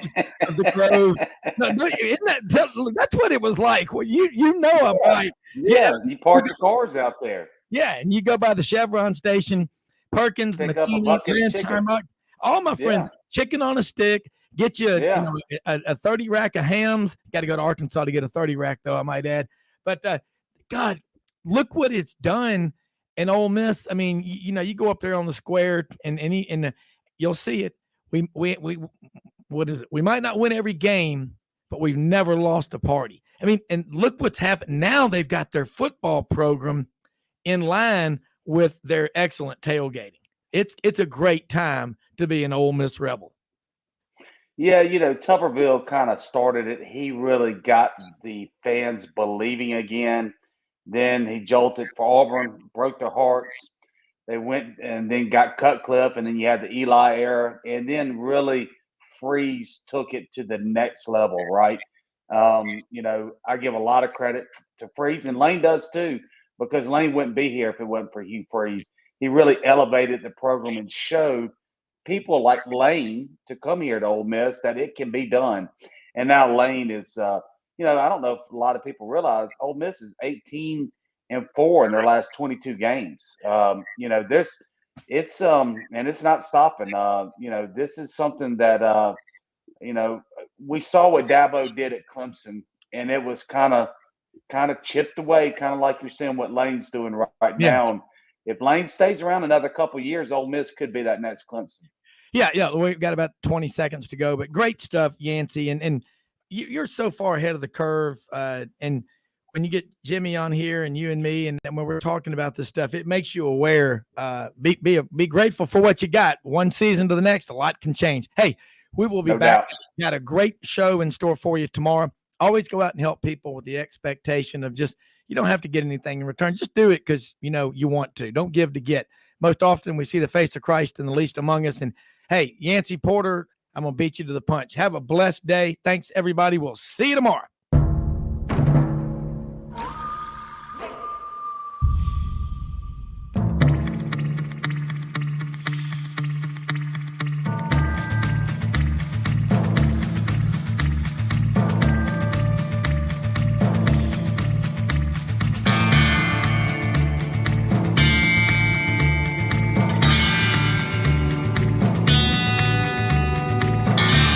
of the Grove? That's what it was like. Well, I'm right. Yeah, you park your cars out there. Yeah, and you go by the Chevron station, Perkins, McKinney, all my friends, chicken on a stick. Get you, a 30 rack of hams. Got to go to Arkansas to get a 30 rack, though, I might add. But God, look what it's done in Ole Miss. I mean, you go up there on the square and you'll see it. We what is it? We might not win every game, but we've never lost a party. I mean, and look what's happened. Now they've got their football program in line with their excellent tailgating. It's a great time to be an Ole Miss Rebel. Yeah, Tuberville kind of started it. He really got the fans believing again. Then he jolted for Auburn, broke their hearts. They went and then got Cutcliffe, and then you had the Eli era, and then really Freeze took it to the next level, right? I give a lot of credit to Freeze, and Lane does too, because Lane wouldn't be here if it wasn't for Hugh Freeze. He really elevated the program and showed people like Lane to come here to Ole Miss that it can be done. And now Lane is, I don't know if a lot of people realize Ole Miss is 18-4 in their last 22 games. It's and it's not stopping. This is something that we saw what Dabo did at Clemson, and it was kind of chipped away, kind of like you're seeing what Lane's doing right now. And if Lane stays around another couple of years, Ole Miss could be that next Clemson. Yeah. We've got about 20 seconds to go, but great stuff, Yancey. And you're so far ahead of the curve. And when you get Jimmy on here and you and me, and when we're talking about this stuff, it makes you aware. Be grateful for what you got. One season to the next, a lot can change. Hey, we will be back. Got a great show in store for you tomorrow. Always go out and help people with the expectation of just, you don't have to get anything in return. Just do it because, you want to. Don't give to get. Most often we see the face of Christ in the least among us. And, hey, Yancey Porter, I'm going to beat you to the punch. Have a blessed day. Thanks, everybody. We'll see you tomorrow.